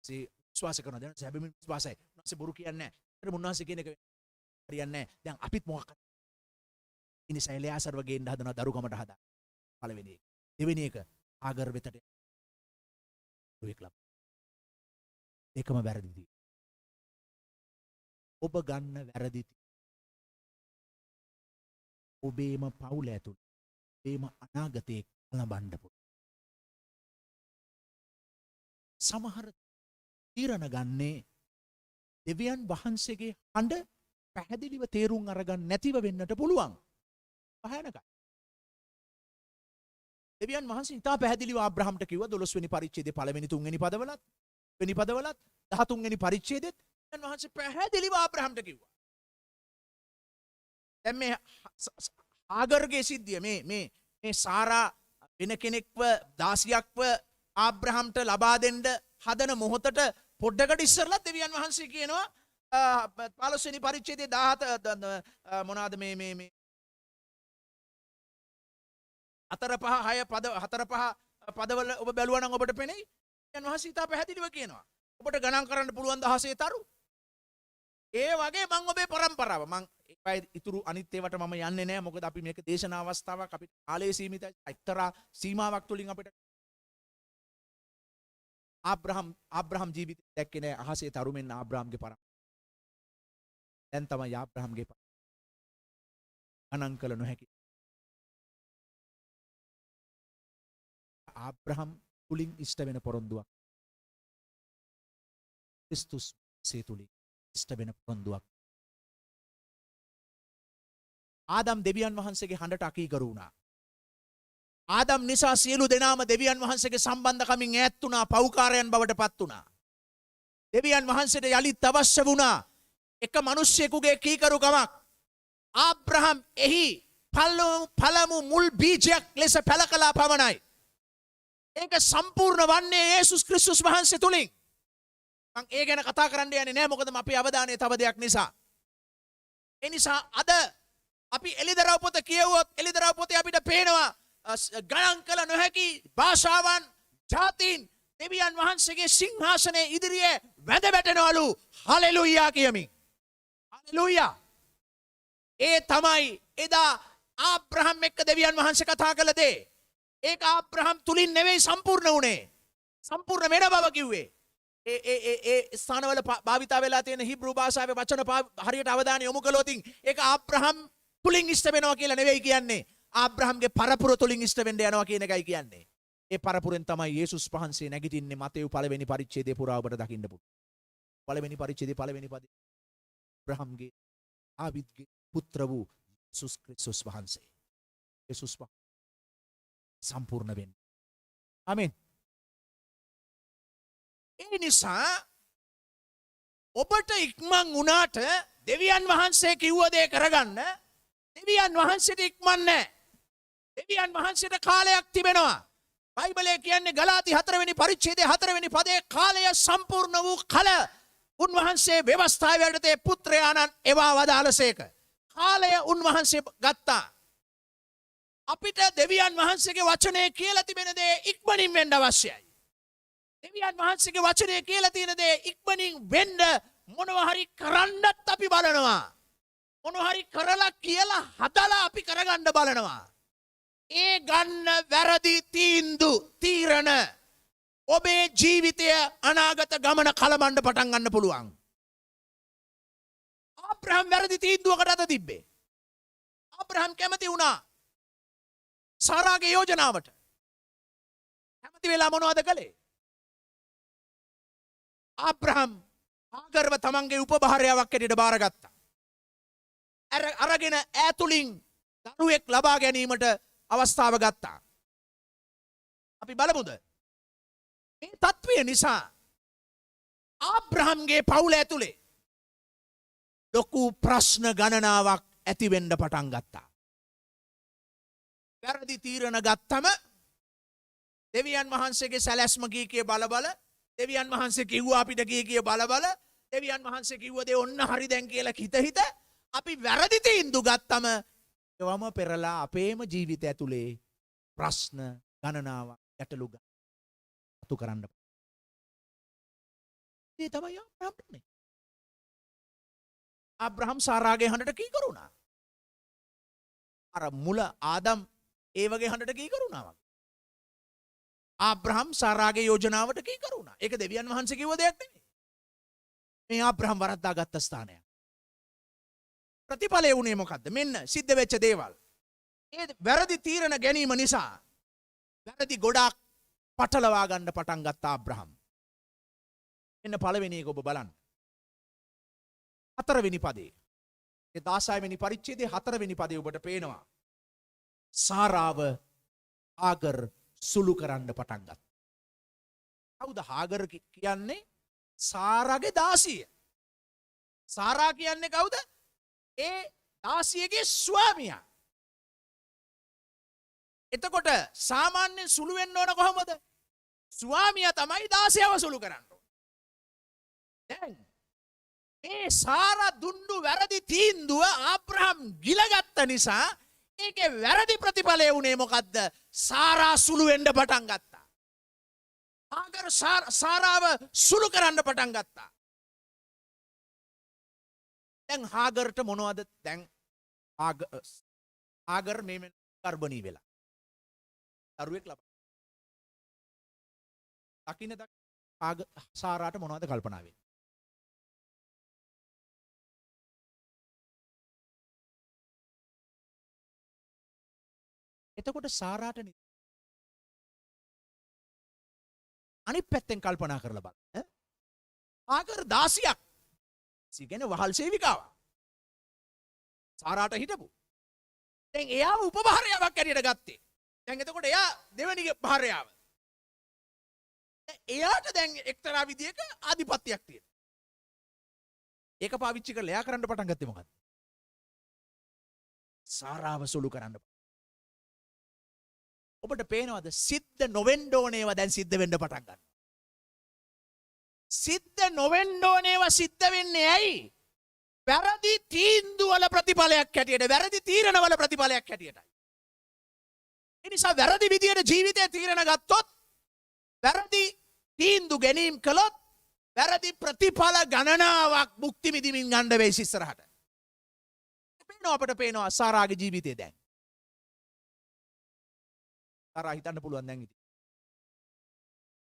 විශ්වාස කරන දැන් සැබවින්ම විශ්වාසයි. උන්වහන්සේ බොරු කියන්නේ නැහැ. ඒත් උන්වහන්සේ කියන එක හරියන්නේ නැහැ. දැන් අපිත් මොකක්ද? ඉනිසා එලියාසර් වගේ ඉන්න හදනවා දරුකමට හදා. පළවෙනි එක. දෙවෙනි එක ආගර් වෙතට දුවෙක් ලබ. ඒකම වැරදිද? ඔබ ගන්න වැරදි ඔබේම පවුල ඇතුළේ ඔබේම අනාගතයේ කලබන්න පුළුවන්. සමහර තීරණ ගන්නේ දෙවියන් වහන්සේගේ හඬ පැහැදිලිව තේරුම් අරගන්න නැතිව වෙන්නට පුළුවන්. භයානකයි. දෙවියන් වහන්සේ ඉතා පැහැදිලිව ආබ්‍රහම්ට කිව්වා 12 වෙනි පරිච්ඡේදයේ පළවෙනි 3 වෙනි පදවලත් වෙනි පදවලත් 13 වෙනි පරිච්ඡේදෙත් දෙවියන් වහන්සේ පැහැදිලිව ආබ්‍රහම්ට කිව්වා. දැන් මේ ආගර්ගේ සිද්ධිය මේ සාරා වෙන කෙනෙක්ව දාසියක්ව ආබ්‍රහම්ට ලබා දෙන්න හදන මොහොතට පොඩ්ඩකට ඉස්සරලා දෙවියන් වහන්සේ කියනවා 15 වෙනි පරිච්ඡේදයේ 17 මොනවාද මේ 4 5 6 පද 4 5 පදවල ඔබ බැලුවා නම් ඔබට පෙනෙයි. දෙවියන් වහන්සේ ඉතා පැහැදිලිව කියනවා. ඔබට ගණන් කරන්න පුළුවන් 16 තරු. ඒ වගේ මම ඔබේ પરම්පරාව මම ඒකයි ඉතුරු අනිත් ඒවාට මම යන්නේ නැහැ. මොකද අපි මේක දේශනා අවස්ථාවක්, අපිට කාලය සීමිතයි. එක්තරා සීමාවක් තුලින් අපිට ආබ්‍රහම් ජීවිතය දැක්කේ නැහැ. අහසේ තරු මෙන්න ආබ්‍රහම්ගේ પરම්පරාව. දැන් තමයි ආබ්‍රහම්ගේ ගණන් කළ නොහැකි. ආබ්‍රහම් තුලින් ඉෂ්ට වෙන පොරොන්දුවක් ක්‍රිස්තුස් සේ තුලින් ඉෂ්ට වෙන පොරොන්දුවක්. ආදම් දෙවියන් වහන්සේගේ හඬට අකීකරු වුණා. ආදම් නිසා සියලු දෙනාම දෙවියන් වහන්සේගේ සම්බන්ධකමින් ඈත් වුණා, පව්කාරයන් බවට පත් වුණා. දෙවියන් වහන්සේට යලිත් අවශ්‍ය වුණා එක මිනිසෙකුගේ කීකරුකමක්. ආබ්‍රහම් එහි පළමු මුල් බීජයක් ලෙස පැල කළා පමණයි. ඒක සම්පූර්ණ වන්නේ යේසුස් ක්‍රිස්තුස් වහන්සේ තුලින්. මම ඒ ගැන කතා කරන්න යන්නේ නැහැ මොකද අපේ අවධානය තව දෙයක් නිසා. ඒ නිසා අද අපි එළිදරව් පොත කියවුවොත් එළිදරව් පොතේ අපිට පේනවා ගණන් කළ නොහැකි භාෂාවන්, ජාතීන් දෙවියන් වහන්සේගේ සිංහාසනයේ ඉදිරියේ වැඳ වැටෙනවලු හලෙලූයා කියමින්. හලෙලූයා. ඒ තමයි එදා ආබ්‍රහම් එක්ක දෙවියන් වහන්සේ කතා කළ දේ. ඒක ආබ්‍රහම් තුලින් නෙවෙයි සම්පූර්ණ වුණේ. සම්පූර්ණ වෙන බව කිව්වේ. ඒ ස්ථානවල භාවිතා වෙලා තියෙන හිබ්‍රු භාෂාවේ වචන හරියට අවධානය යොමු කළොත් ඒක ආබ්‍රහම් තුලින් ඉෂ්ට වෙනවා කියලා නෙවෙයි කියන්නේ. ආබ්‍රහම්ගේ පරපුර තුලින් ඉෂ්ට වෙන්න යනවා කියන එකයි කියන්නේ. ඒ පරපුරෙන් තමයි යේසුස් වහන්සේ නැගිටින්නේ. මතෙව් පළවෙනි පරිච්ඡේදයේ පුරා ඔබට දකින්න පුළුවන්. පළවෙනි පරිච්ඡේදයේ පළවෙනි පදේ ආබ්‍රහම්ගේ ආවිද්ගේ පුත්‍ර වූ යේසුස් ක්‍රිස්තුස් වහන්සේ. යේසුස් සම්පූර්ණ වෙන්න. ආමෙන්. ඒ නිසා ඔබට ඉක්මන් වුණාට දෙවියන් වහන්සේ කිව්ව දේ කරගන්න දෙවියන් වහන්සේට ඉක්මන් නැහැ. දෙවියන් වහන්සේට කාලයක් තිබෙනවා. බයිබලයේ කියන්නේ ගලාති 4 වෙනි පරිච්ඡේදයේ 4 වෙනි පදයේ කාලය සම්පූර්ණ වූ කල උන්වහන්සේ ව්‍යවස්ථාව යටතේ පුත්‍රයාණන් එවා වදාළසේක. කාලය උන්වහන්සේ ගත්තා. අපිට දෙවියන් වහන්සේගේ වචනේ කියලා තිබෙන දේ ඉක්මනින් වෙන්න අවශ්‍යයි. දෙවියන් වහන්සේගේ වචනේ කියලා තියෙන දේ ඉක්මනින් වෙන්න මොනවා හරි කරන්නත් අපි බලනවා. මොනවා හරි කරලා කියලා හදලා අපි කරගන්න බලනවා. ඒ ගන්න වැරදි තීරණ ඔබේ ජීවිතය අනාගත ගමන කලබන්න පටන් ගන්න පුළුවන්. ආබ්‍රහම් වැරදි තීන්දුවකට අත තිබ්බේ. ආබ්‍රහම් කැමති වුණා සාරාගේ යෝජනාවට. කැමති වෙලා මොනවද කළේ? ආබ්‍රහම් හාගර්ව තමන්ගේ උපභාර්යාවක් හැටියට බාරගත්තා. අරගෙන ඈතුලින් දරුවෙක් ලබා ගැනීමට අවස්ථාව ගත්තා. අපි බලමුද? මේ තත්ත්වය නිසා ආබ්‍රහම්ගේ පවුල ඇතුලේ ලොකු ප්‍රශ්න ගණනාවක් ඇතිවෙන්න පටන් ගත්තා. වැරදි තීරණ ගත්තම දෙවියන් වහන්සේගේ සැලැස්ම කී බල දෙවියන් වහන්සේ කිව්වා අපිට කී බල දෙවියන් වහන්සේ කිව්ව දේ ඔන්න හරි දැන් කියලා හිත අපි වැරදි තීන්දුව ගත්තම ඒවම පෙරලා අපේම ජීවිතය ඇතුලේ ප්‍රශ්න ගණනාවක් ගැටලු අතු කරන්න. ඒ තමයි ආබ්‍රහම්. ආබ්‍රහම් සාරාගේ හඬට කී කරුණා. අර මුල ආදම් ඒ වගේ හඬට කී කරුණා වගේ. ආබ්‍රහම් සාරාගේ යෝජනාවට කී කරුණා. ඒක දෙවියන් වහන්සේ කිව්ව දෙයක් නෙමෙයි. මේ ආබ්‍රහම් වරද්දාගත්ත ස්ථානයක්. ප්‍රතිඵලය වුණේ මොකද්ද? මෙන්න සිද්ධ වෙච්ච දේවල්. ඒ වැරදි තීරණ ගැනීම නිසා වැරදි ගොඩාක් පටලවා ගන්න පටන් ගත්ත ආබ්‍රහම්. එන්න පළවෙනි එක ඔබ බලන්න. 4 වෙනි පදේ. ඒ 16 වෙනි පරිච්ඡේදයේ 4 වෙනි පදේ ඔබට පේනවා. සාරාව හාගර් සුළු කරන්න පටන් ගත්තා. කවුද හාගර් කියන්නේ? සාරාගේ දාසිය. සාරා කියන්නේ කවුද? ඒ දාසියගේ ස්වාමියා. එතකොට සාමාන්‍යයෙන් සුළු වෙන්න ඕන කොහොමද? ස්වාමියා තමයි දාසියව සුළු කරන්න ඕන. දැන් මේ සාරා දුන්නු වැරදි තීන්දුව ආබ්‍රහම් ගිලගත්ත නිසා ඒකේ වැරදි ප්‍රතිඵලය වුණේ මොකද්ද? සාරා සුළු වෙන්න පටන් ගත්තා. හාගර් සාරාව සුළු කරන්න පටන් ගත්තා. දැන් හාගර්ට මොනවද? දැන් හාගර් මේ ගර්භණී වෙලා දරුවෙක් ලබා. දකින්න සාරාට මොනවද කල්පනා වෙන්නේ? එතකොට සාරාට අනිත් පැත්තෙන් කල්පනා කරලා බලන්න. හාගර් දාසියක්. සිගෙන වහල් සේවිකාවක්. සාරාට හිටපු. දැන් එයාව උපභාර්යාවක් ඇරියට ගත්තේ. දැන් එතකොට එයා දෙවෙනි භාර්යාව. එයාට දැන් එක්තරා විදියක ආධිපත්‍යයක් තියෙනවා. ඒක පාවිච්චි කරලා එයා කරන්න පටන් ගත්තේ මොකද්ද? සාරාව සුළු කරන්න. ඔබට පේනවද සිද්ධ නොවෙන්න ඕනේවා දැන් සිද්ධ වෙන්න පටන් ගන්නවා. සිද්ධ නොවෙන්න ඕනේවා සිද්ධ වෙන්නේ ඇයි? වැරදි තීන්දුව වල ප්‍රතිඵලයක් හැටියට, වැරදි තීරණ වල ප්‍රතිඵලයක් හැටියටයි. ඒ නිසා වැරදි විදියට ජීවිතේ තීරණ ගත්තොත්, වැරදි තීන්දුව ගැනීම කළොත්, වැරදි ප්‍රතිඵල ගණනාවක් මුක්ති විඳින්මින් ගන්න වෙයි ඉස්සරහට. අපට පේනවා සාරාගේ ජීවිතේ දැන්. සාරා හිතන්න පුළුවන් දැන් ඉතින්.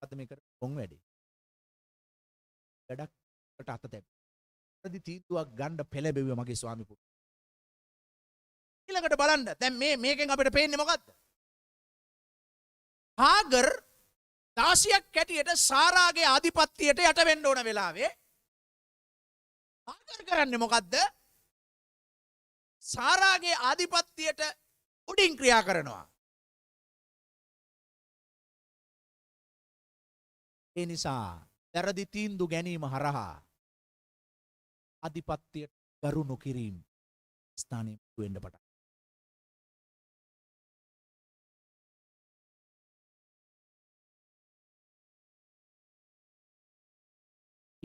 අද මේක කොන් වැඩේ. වැඩකට අත තැබ. වැරදි තීන්දුවක් ගන්න පෙළඹෙව්වා මගේ ස්වාමි පුතා. ඊළඟට බලන්න දැන් මේකෙන් අපිට පේන්නේ මොකද්ද? හාගර් දාසියක් කැටියට සාරාගේ ආධිපත්‍යයට යට වෙන්න ඕන වෙලාවේ හාගර් කරන්නේ මොකද්ද? සාරාගේ ආධිපත්‍යයට උඩින් ක්‍රියා කරනවා. ඒ නිසා වැරදි තීන්දුව ගැනීම හරහා ආධිපත්‍යයට ගරු නොකිරීම ස්ථානයේ වෙන්න පටන්.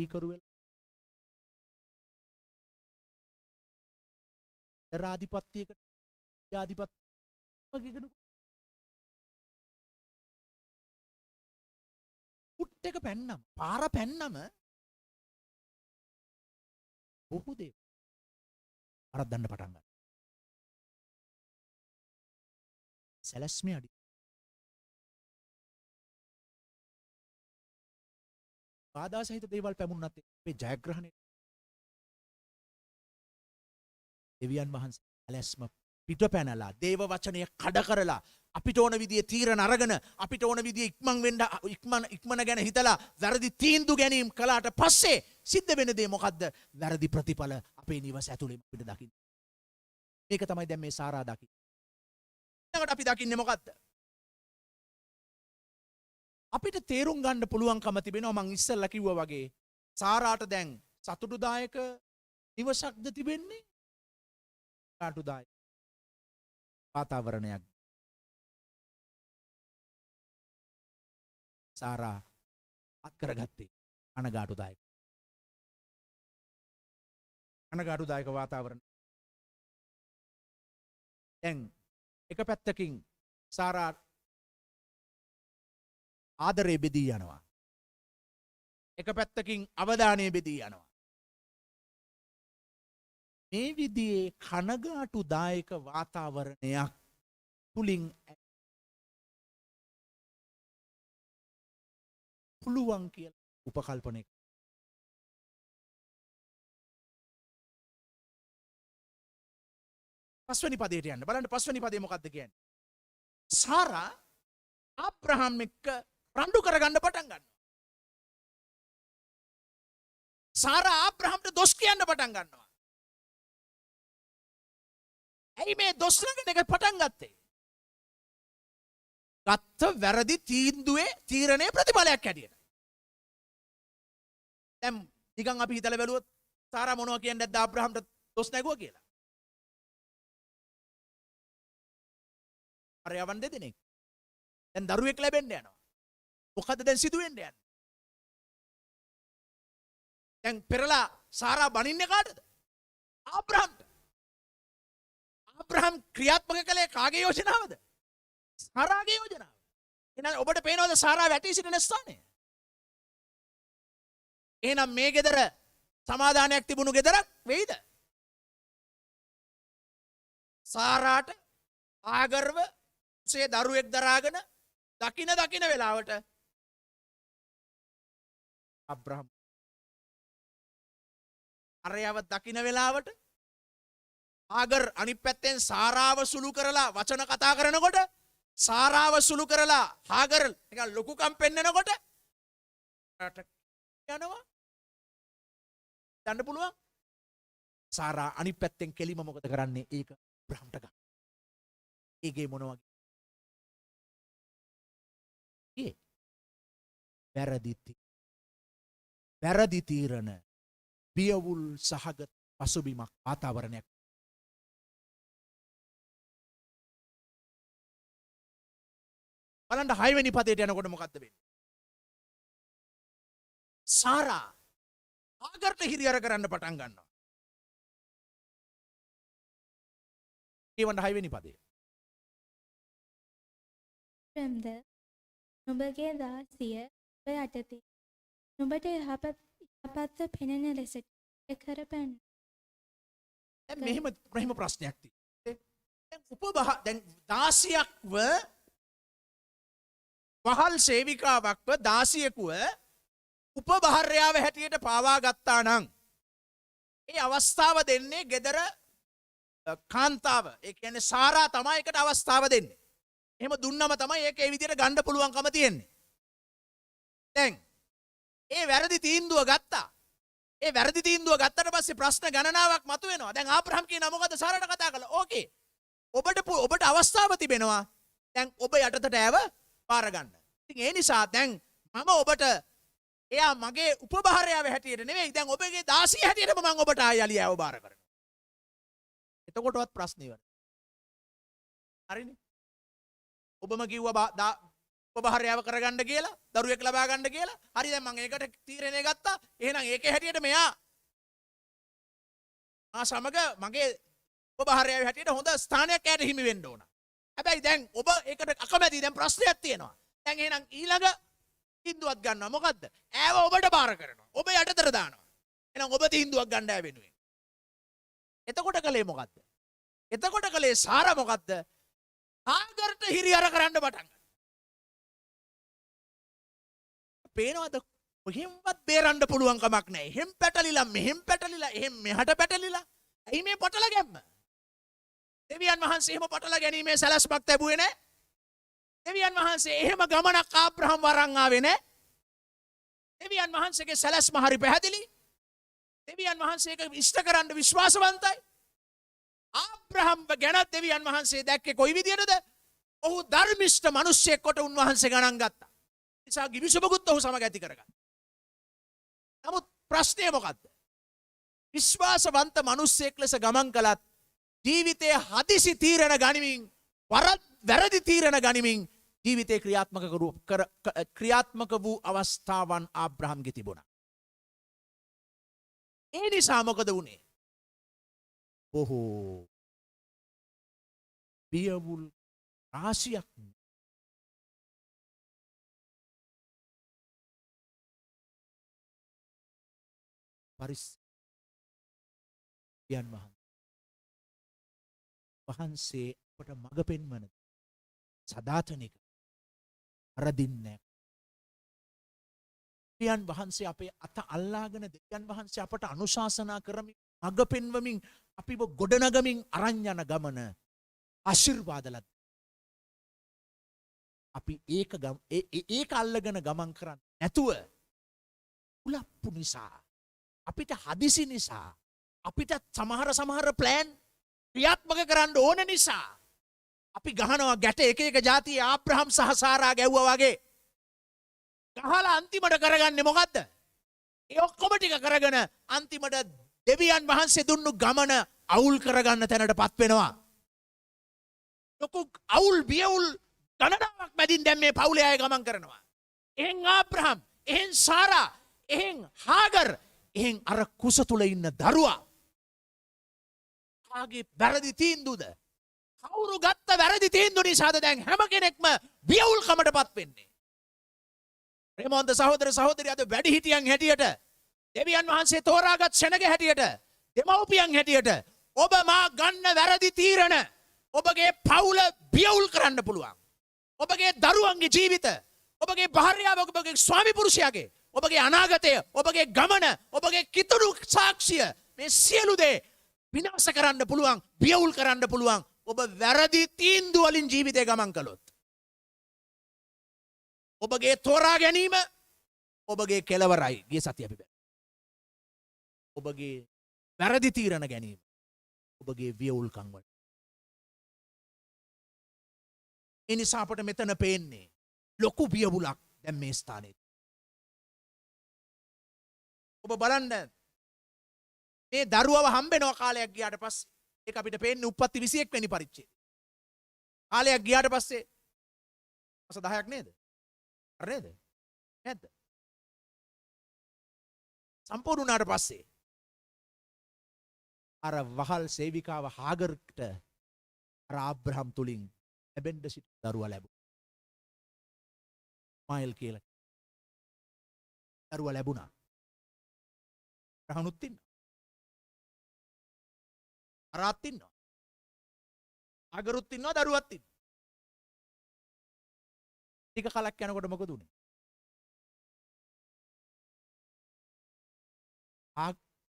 කරුවෙල් ආධිපත්‍යයකට ආධිපත්‍ය උට් එක පැන්නම් පාර පැන්නම බොහෝ දේ වරද්දන්න පටන් ගන්නවා. සැලැස්මේ අඩි බාධා සහිත දේවල් පැමුණත් අපේ ජයග්‍රහණය දෙවියන් වහන්සේ සැලැස්ම පිට පැනලා දේව වචනය කඩ කරලා අපිට ඕන විදිහේ තීරණ අරගෙන අපිට ඕන විදිහේ ඉක්මන ගැන හිතලා වැරදි තීන්දුව ගැනීම කළාට පස්සේ සිද්ධ වෙන දේ මොකද්ද? වැරදි ප්‍රතිඵල අපේ නිවස ඇතුළේ අපිට දකින්න. මේක තමයි දැන් මේ සාරා දකින්නේ. ඊළඟට අපි දකින්නේ මොකද්ද? අපිට තේරුම් ගන්න පුළුවන්කම තිබෙනවා මං ඉස්සෙල්ලා කිව්වා වගේ සාරාට දැන් සතුටුදායක නිවසක්ද තිබෙන්නේ? සතුටුදායක වාතාවරණයක්. සාරා අත් කරගත්තේ අනගාටුදායක වාතාවරණ. දැන් එක පැත්තකින් සාරා ආදරේ බෙදී යනවා. එක පැත්තකින් අවධානය බෙදී යනවා. මේ විදිහේ කනගාටුදායක වාතාවරණයක් තුලින් පුළුවන් කියලා උපකල්පනය. පස්වෙනි පදයට යන්න. බලන්න පස්වෙනි පදේ මොකක්ද කියන්නේ? සාරා ආබ්‍රහම් එක්ක රණ්ඩු කරගන්න පටන් ගන්නවා. සාරා ආබ්‍රහම්ට දොස් කියන්න පටන් ගන්නවා. ඇයි මේ දොස් ළඟන එක පටන් ගත්තේ? ගත්ත වැරදි තීන්දුවේ තීරණයේ ප්‍රතිඵලයක් හැටියට. දැන් නිකන් අපි හිතලා බැලුවොත් සාරා මොනවා කියන්නේ නැද්ද ආබ්‍රහම්ට දොස් නැගුවා කියලා? අර යවන් දෙදෙනෙක්. දැන් දරුවෙක් ලැබෙන්න යනවා. මොකද්ද දැන් සිදු වෙන්න යන්නේ? දැන් පෙරලා සාරා බනින්නේ කාටද? ආබ්‍රහම්ට. ආබ්‍රහම් ක්‍රියාත්මක කළේ කාගේ යෝජනාවද? සාරාගේ යෝජනාව. එහෙනම් ඔබට පේනවද සාරා වැටී සිටින ස්ථානය? එහෙනම් මේ ගෙදර සමාදානයක් තිබුණු ගෙදරක් වෙයිද? සාරාට ආගර්ව සේ දරුවෙක් දරාගෙන දකින වෙලාවට අබ්‍රහම් අරයව දකින වෙලාවට ආගර් අනිත් පැත්තෙන් සාරාව සුළු කරලා වචන කතා කරනකොට සාරාව සුළු කරලා ආගර් නිකන් ලොකුකම් පෙන්නනකොට යනවා දන්න පුළුවන්. සාරා අනිත් පැත්තෙන් කෙලිම මොකද කරන්නේ? ඒක අබ්‍රහම්ට ගන්න. ඒකේ මොනවා වැරදි තීරණ බියවුල් සහගත පසුබිමක් වාතාවරණයක්. බලන්න 6 වෙනි පදයට යනකොට මොකද්ද වෙන්නේ? සාරා ආගර්ට හිරියර කරන්න පටන් ගන්නවා. කියවන්න 6 වෙනි පදය. ප්‍රම්ද නුඹගේ දාසිය ඔබ යටතේ නුඹට යහපත්ව පෙනෙන ලෙසට කරපැන්න. මෙහෙම ප්‍රශ්නයක් තියෙනවා. දැන් දාසියක්ව වහල් සේවිකාවක්ව දාසියෙකුව උපභාර්යාව හැටියට පාවා ගත්තා නම් ඒ අවස්ථාව දෙන්නේ ගෙදර කාන්තාව. ඒ කියන්නේ සාරා තමයි ඒකට අවස්ථාව දෙන්නේ. එහෙම දුන්නම තමයි ඒක ඒ විදිහට ගන්න පුළුවන්කම තියෙන්නේ. දැන් ඒ වැරදි තීන්දුව ගත්තා. ඒ වැරදි තීන්දුව ගත්තට පස්සේ ප්‍රශ්න ගණනාවක් මතුවෙනවා. දැන් ආබ්‍රහම් කියනවා මොකද සාරාට කතා කළා. ඕකේ. ඔබට අවස්ථාව තිබෙනවා. දැන් ඔබ යටතට ඇව පාර ගන්න. ඉතින් ඒ නිසා දැන් මම ඔබට එයා මගේ උපභාර්යාව හැටියට නෙවෙයි දැන් ඔබගේ දාසිය හැටියටම මම ඔබට ආයෙ යලි ඇව බාර කරනවා. එතකොටවත් ප්‍රශ්න ඉවරයි. හරිනේ? ඔබම කිව්වා උපභාර්යාව කරගන්න කියලා, දරුවෙක් ලබා ගන්න කියලා. හරි දැන් මම ඒකට තීරණය ගත්තා. එහෙනම් ඒකේ හැටියට මෙයා සමග මගේ උපභාර්යාව හැටියට හොඳ ස්ථානයක් ඇයට හිමි වෙන්න ඕන. හැබැයි දැන් ඔබ ඒකට අකමැති. දැන් ප්‍රශ්නයක් තියෙනවා. දැන් එහෙනම් ඊළඟ තීන්දුවක් ගන්නවා. මොකද්ද? ඈව ඔබට බාර කරනවා. ඔබ යටතට දානවා. එහෙනම් ඔබ තීන්දුවක් ගන්න ඈ වෙනුවෙන්. එතකොට කලේ මොකද්ද? එතකොට කලේ සාරා මොකද්ද? ආගර්ට හිරියර කරන්න පටන් ගත්තා. පේනවද? කොහෙන්වත් බේරන්න පුළුවන් කමක් නැහැ. එහෙම් පැටලිලා මෙහෙම් පැටලිලා එහෙම් මෙහාට පැටලිලා. ඇයි මේ පටල ගැම්ම? දෙවියන් වහන්සේ එහෙම පටල ගැනීමේ සැලැස්මක් ලැබුවේ නැහැ. දෙවියන් වහන්සේ එහෙම ගමනක් ආබ්‍රහම් වරන් ආවේ නැහැ. දෙවියන් වහන්සේගේ සැලැස්ම හරි පැහැදිලි. දෙවියන් වහන්සේ ඒක ඉෂ්ට කරන්න විශ්වාසවන්තයි. ආබ්‍රහම් ගැන දෙවියන් වහන්සේ දැක්කේ කොයි විදියටද? ඔහු ධර්මිෂ්ඨ මිනිසෙක් කොට උන්වහන්සේ ගණන් ගත්තා. නිසා ගිවිසුමකුත් ඔහු සමග ඇති කරගත්තා. නමුත් ප්‍රශ්නය මොකද්ද? විශ්වාසවන්ත මිනිසෙක් ලෙස ගමන් කළත් ජීවිතයේ හදිසි තීරණ ගනිමින් වැරදි තීරණ ගනිමින් ජීවිතේ ක්‍රියාත්මක වූ අවස්ථාවන් ආබ්‍රහම්ගේ තිබුණා. ඒ නිසා මොකද වුණේ? බොහෝ බියවුල් රාශියක් පරිස්සයන් වහන්සේ අපට මඟ පෙන්වන සදාතනික අරදින්නේ දෙවියන් වහන්සේ අපේ අත අල්ලාගෙන දෙවියන් වහන්සේ අපට අනුශාසනා කරමින් මඟ පෙන්වමින් අපිව ගොඩනගමින් අරන් යන ගමන ආශිර්වාදලත් අපි ඒක අල්ලගෙන ගමන් කරන්නේ නැතුව උලප්පු නිසා අපිට හදිසි නිසා අපිට සමහර ප්ලෑන් ක්‍රියාත්මක කරන්න ඕන නිසා අපි ගහනවා ගැට එක ජාතිය ආබ්‍රහම් සහ සාරා ගැව්වා වගේ. ගහලා අන්තිමට කරගන්නේ මොකද්ද? ඒ ඔක්කොම ටික කරගෙන අන්තිමට දෙවියන් වහන්සේ දුන්නු ගමන අවුල් කරගන්න තැනටපත් වෙනවා. ලොකු අවුල් බියවුල් ගණනාවක් මැදින් දැන් මේ පවුලේ අය ගමන් කරනවා. එහෙන් ආබ්‍රහම්, එහෙන් සාරා, එහෙන් හාගර්, එහෙන් අර කුස තුල ඉන්න දරුවා. කාගේ වැරදි තීන්දුවද? කවුරු ගත්ත වැරදි තීන්දුව නිසාද දැන් හැම කෙනෙක්ම බියවුල්කමටපත් වෙන්නේ? ප්‍රේමවන්ත සහෝදර සහෝදරිය අද වැඩිහිටියන් හැටියට දෙවියන් වහන්සේ තෝරාගත් සෙනග හැටියට දෙමව්පියන් හැටියට ඔබ මා ගන්න වැරදි තීරණ ඔබගේ පවුල බියවුල් කරන්න පුළුවන්. ඔබගේ දරුවන්ගේ ජීවිත, ඔබගේ භාර්යාව, ඔබගේ ස්වාමි පුරුෂයාගේ, ඔබගේ අනාගතය, ඔබගේ ගමන, ඔබගේ කිතුණු සාක්ෂිය මේ සියලු දේ විනාශ කරන්න පුළුවන්, බියවුල් කරන්න පුළුවන්. ඔබ වැරදි තීන්දුව වලින් ජීවිතේ ගමන් කළොත්. ඔබගේ තෝරා ගැනීම ඔබගේ කෙලවරයි. ගිය සතිය අපි බැලුවා. ඔබගේ වැරදි තීරණ ගැනීම ඔබගේ වියවුල්කම් වල. ඒ නිසා අපට මෙතන පේන්නේ ලොකු වියවුලක් දැන් මේ ස්ථානයේ. ඔබ බලන්න මේ දරුවව හම්බෙනවා කාලයක් ගියාට පස්සේ. ඒක අපිට පේන්නේ උප්පත්ති 21 වෙනි පරිච්ඡේදය. කාලයක් ගියාට පස්සේ මාස 10ක් නේද? හරිද? නැද්ද? සම්පූර්ණ වුණාට පස්සේ අර වහල් සේවිකාව හාගර්ට අර ආබ්‍රහම් තුලින් ලැබෙන්න සිට දරුවා ලැබුණා. මයිල් කියලා දරුවා ලැබුණා. රහණුත් ඉන්නවා. අරාත් ඉන්නවා. අගරුත් ඉන්නවා, දරුවත් ඉන්නවා. ටික කලක් යනකොට මොකද උනේ?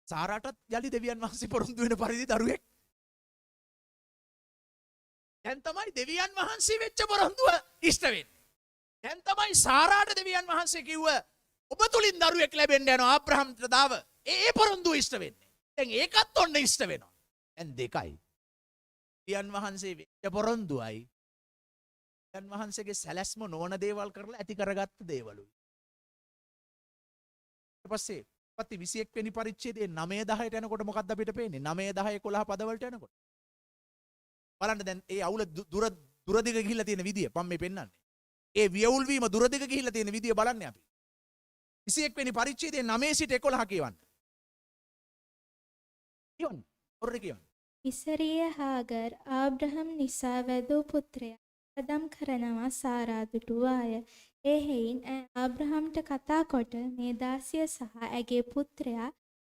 සාරාටත් යලි දෙවියන් වහන්සේ පොරොන්දු වෙන පරිදි දරුවෙක්. දැන් තමයි දෙවියන් වහන්සේ වෙච්ච පොරොන්දුව ඉෂ්ට වෙන්නේ. දැන් තමයි සාරාට දෙවියන් වහන්සේ කිව්ව ඔබ තුලින් දරුවෙක් ලැබෙන්න යනවා ආබ්‍රහම්ට දාව. ඒ පොරොන්දුව ඉෂ්ට වෙන්නේ. දැන් ඒකත් ඔන්න ඉෂ්ට වෙනවා. දැන් දෙකයි. දෙවියන් වහන්සේ වෙච්ච පොරොන්දුවයි දෙවියන් වහන්සේගේ සැලැස්ම නොවන දේවල් කරලා ඇති කරගත්ත දේවලුයි. ඊට පස්සේ පත්ති 21 වෙනි පරිච්ඡේදයේ 9-10ට යනකොට මොකක්ද අපිට පේන්නේ? 9-10-11 පදවලට යනකොට. බලන්න දැන් ඒ අවුල දුරදිග ගිහිල්ලා තියෙන විදිය මම මේ පෙන්නන්නේ. ඒ වියවුල් වීම දුරදිග ගිහිල්ලා තියෙන විදිය බලන්නේ අපි. 21 වෙනි පරිච්ඡේදයේ 9 සිට 11 කියවන්න. කියවන්න. ඔරේ කියවන්න. ඉසරිය හාගර් ආබ්‍රහම් නිසා වැදූ පුත්‍රයා ආදම් කරනවා සාරා දුටුවාය. ඒ හේයින් ආබ්‍රහම්ට කතා කොට මේ දාසිය සහ ඇගේ පුත්‍රයා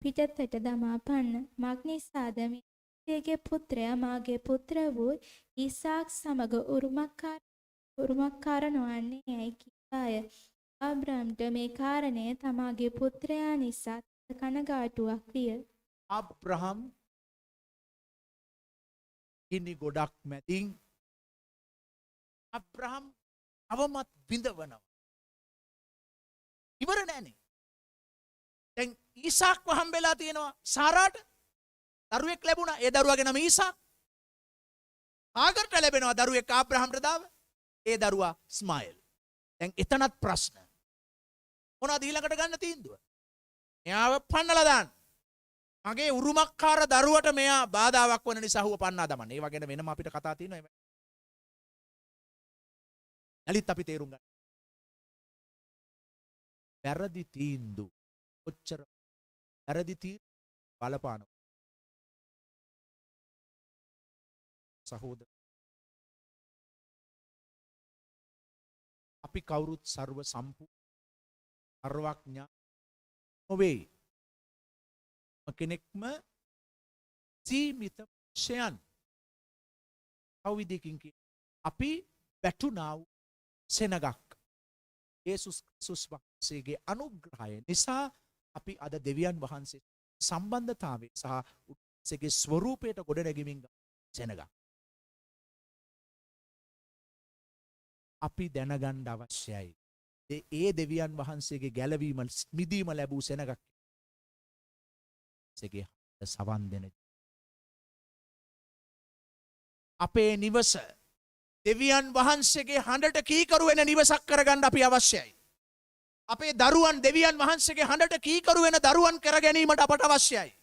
පිටතට දමා පන්න. මක්නිසාද මිනිසගේ පුත්‍රයා මාගේ පුත්‍ර වූ ඊසාක් සමග උරුමකාර නොවන්නේ යැයි කීවාය. ආබ්‍රහම්ට මේ කාරණය තමාගේ පුත්‍රයා නිසා කනගාටුවක් විය. ආබ්‍රහම් ගිනි ගොඩක් මැදින් ආබ්‍රහම් තවමත් බිඳවනවා. ඉවර නෑනේ. දැන් ඊසාක්ව හම්බෙලා තියෙනවා සාරාට. දරුවෙක් ලැබුණා. ඒ දරුවාගේ නම ඊසාක්. හාගර්ට ලැබෙනවා දරුවෙක් ආබ්‍රහම්ට දාව. ඒ දරුවා ඉස්මායිල්. දැන් එතනත් ප්‍රශ්න. මොනවද ඊළඟට ගන්න තීන්දුව? එයාව පන්නලා දාන්න. මගේ උරුමකාර දරුවට මෙයා බාධාවක් වන නිසා හුව පන්නා දමන්න. ඒවා ගැන වෙනම අපිට කතා තියෙනවා. යලිත් අපි තේරුම් ගන්න. වැරදි තීන්දුව කොච්චර වැරදි තීන්දුව බලපාන සහෝදර අපි කවුරුත් සර්ව සම්පූර්ණ සර්වඥ නොවේ. කෙනෙක්ම සීමිත ක්ෂයන් කවවිදකින් අපි වැටුනා වූ සෙනගක් යේසුස් ක්‍රිස්තුස් වහන්සේගේ අනුග්‍රහය නිසා අපි අද දෙවියන් වහන්සේ සම්බන්ධතාවය සහ උන්වහන්සේගේ ස්වරූපයට ගොඩනැගෙමින් සෙනගක්. අපි දැනගන්න අවශ්‍යයි. ඒ දෙවියන් වහන්සේගේ ගැලවීම මිදීම ලැබූ සෙනගක් සවන් දෙන අපේ නිවස දෙවියන් වහන්සේගේ හඬට කීකරු වෙන නිවසක් කරගන්න අපි අවශ්‍යයි. අපේ දරුවන් දෙවියන් වහන්සේගේ හඬට කීකරු වෙන දරුවන් කර ගැනීමට අපට අවශ්‍යයි.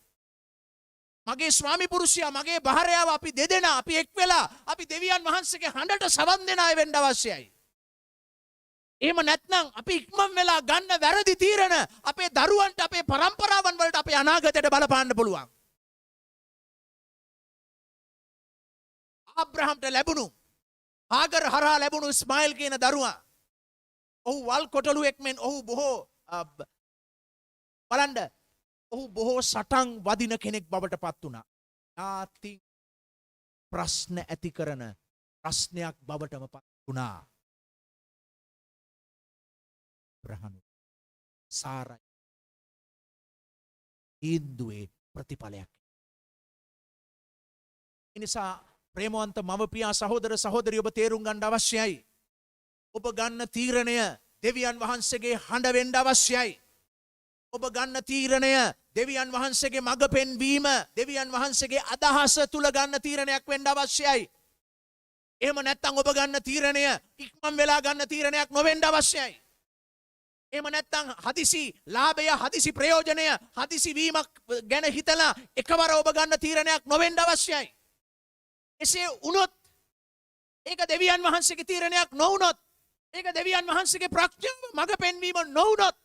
මගේ ස්වාමි පුරුෂයා මගේ භාර්යාව අපි දෙදෙනා අපි එක් වෙලා අපි දෙවියන් වහන්සේගේ හඬට සවන් දෙන අය වෙන්න අවශ්‍යයි. එහෙම නැත්නම් අපි ඉක්මන් වෙලා ගන්න වැරදි තීරණ අපේ දරුවන්ට අපේ પરම්පරාවන් වලට අපේ අනාගතයට බලපාන්න පුළුවන්. ආබ්‍රහම්ට ලැබුණු හාගර් හරහා ලැබුණු ඉස්මායිල් කියන දරුවා ඔහු වල් කොටලුවෙක් මෙන් ඔහු බොහෝ බලන්න ඔහු බොහෝ සටන් වදින කෙනෙක් බවට පත් වුණා. ඥාති ප්‍රශ්න ඇති කරන ප්‍රශ්නයක් බවටම පත් වුණා. අබ්‍රහම් සාරයි ඉන්දුවේ ප්‍රතිඵලයක්. එනිසා ප්‍රේමවන්ත මව්පියා සහෝදර සහෝදරිය ඔබ තේරුම් ගන්න අවශ්‍යයි. ඔබ ගන්න තීරණය දෙවියන් වහන්සේගේ හඬ වෙන්න අවශ්‍යයි. ඔබ ගන්න තීරණය දෙවියන් වහන්සේගේ මඟ පෙන්වීම දෙවියන් වහන්සේගේ අදහස තුල ගන්න තීරණයක් වෙන්න අවශ්‍යයි. එහෙම නැත්නම් ඔබ ගන්න තීරණය ඉක්මන් වෙලා ගන්න තීරණයක් නොවෙන්න අවශ්‍යයි. එහෙම නැත්නම් හදිසි ලාභය හදිසි ප්‍රයෝජනය හදිසි වීමක් ගැන හිතලා එකවර ඔබ ගන්න තීරණයක් නොවෙන්න අවශ්‍යයි. එසේ වුණොත් ඒක දෙවියන් වහන්සේගේ තීරණයක් නොවුනොත් ඒක දෙවියන් වහන්සේගේ ප්‍රඥාව මඟ පෙන්වීම නොවුනොත්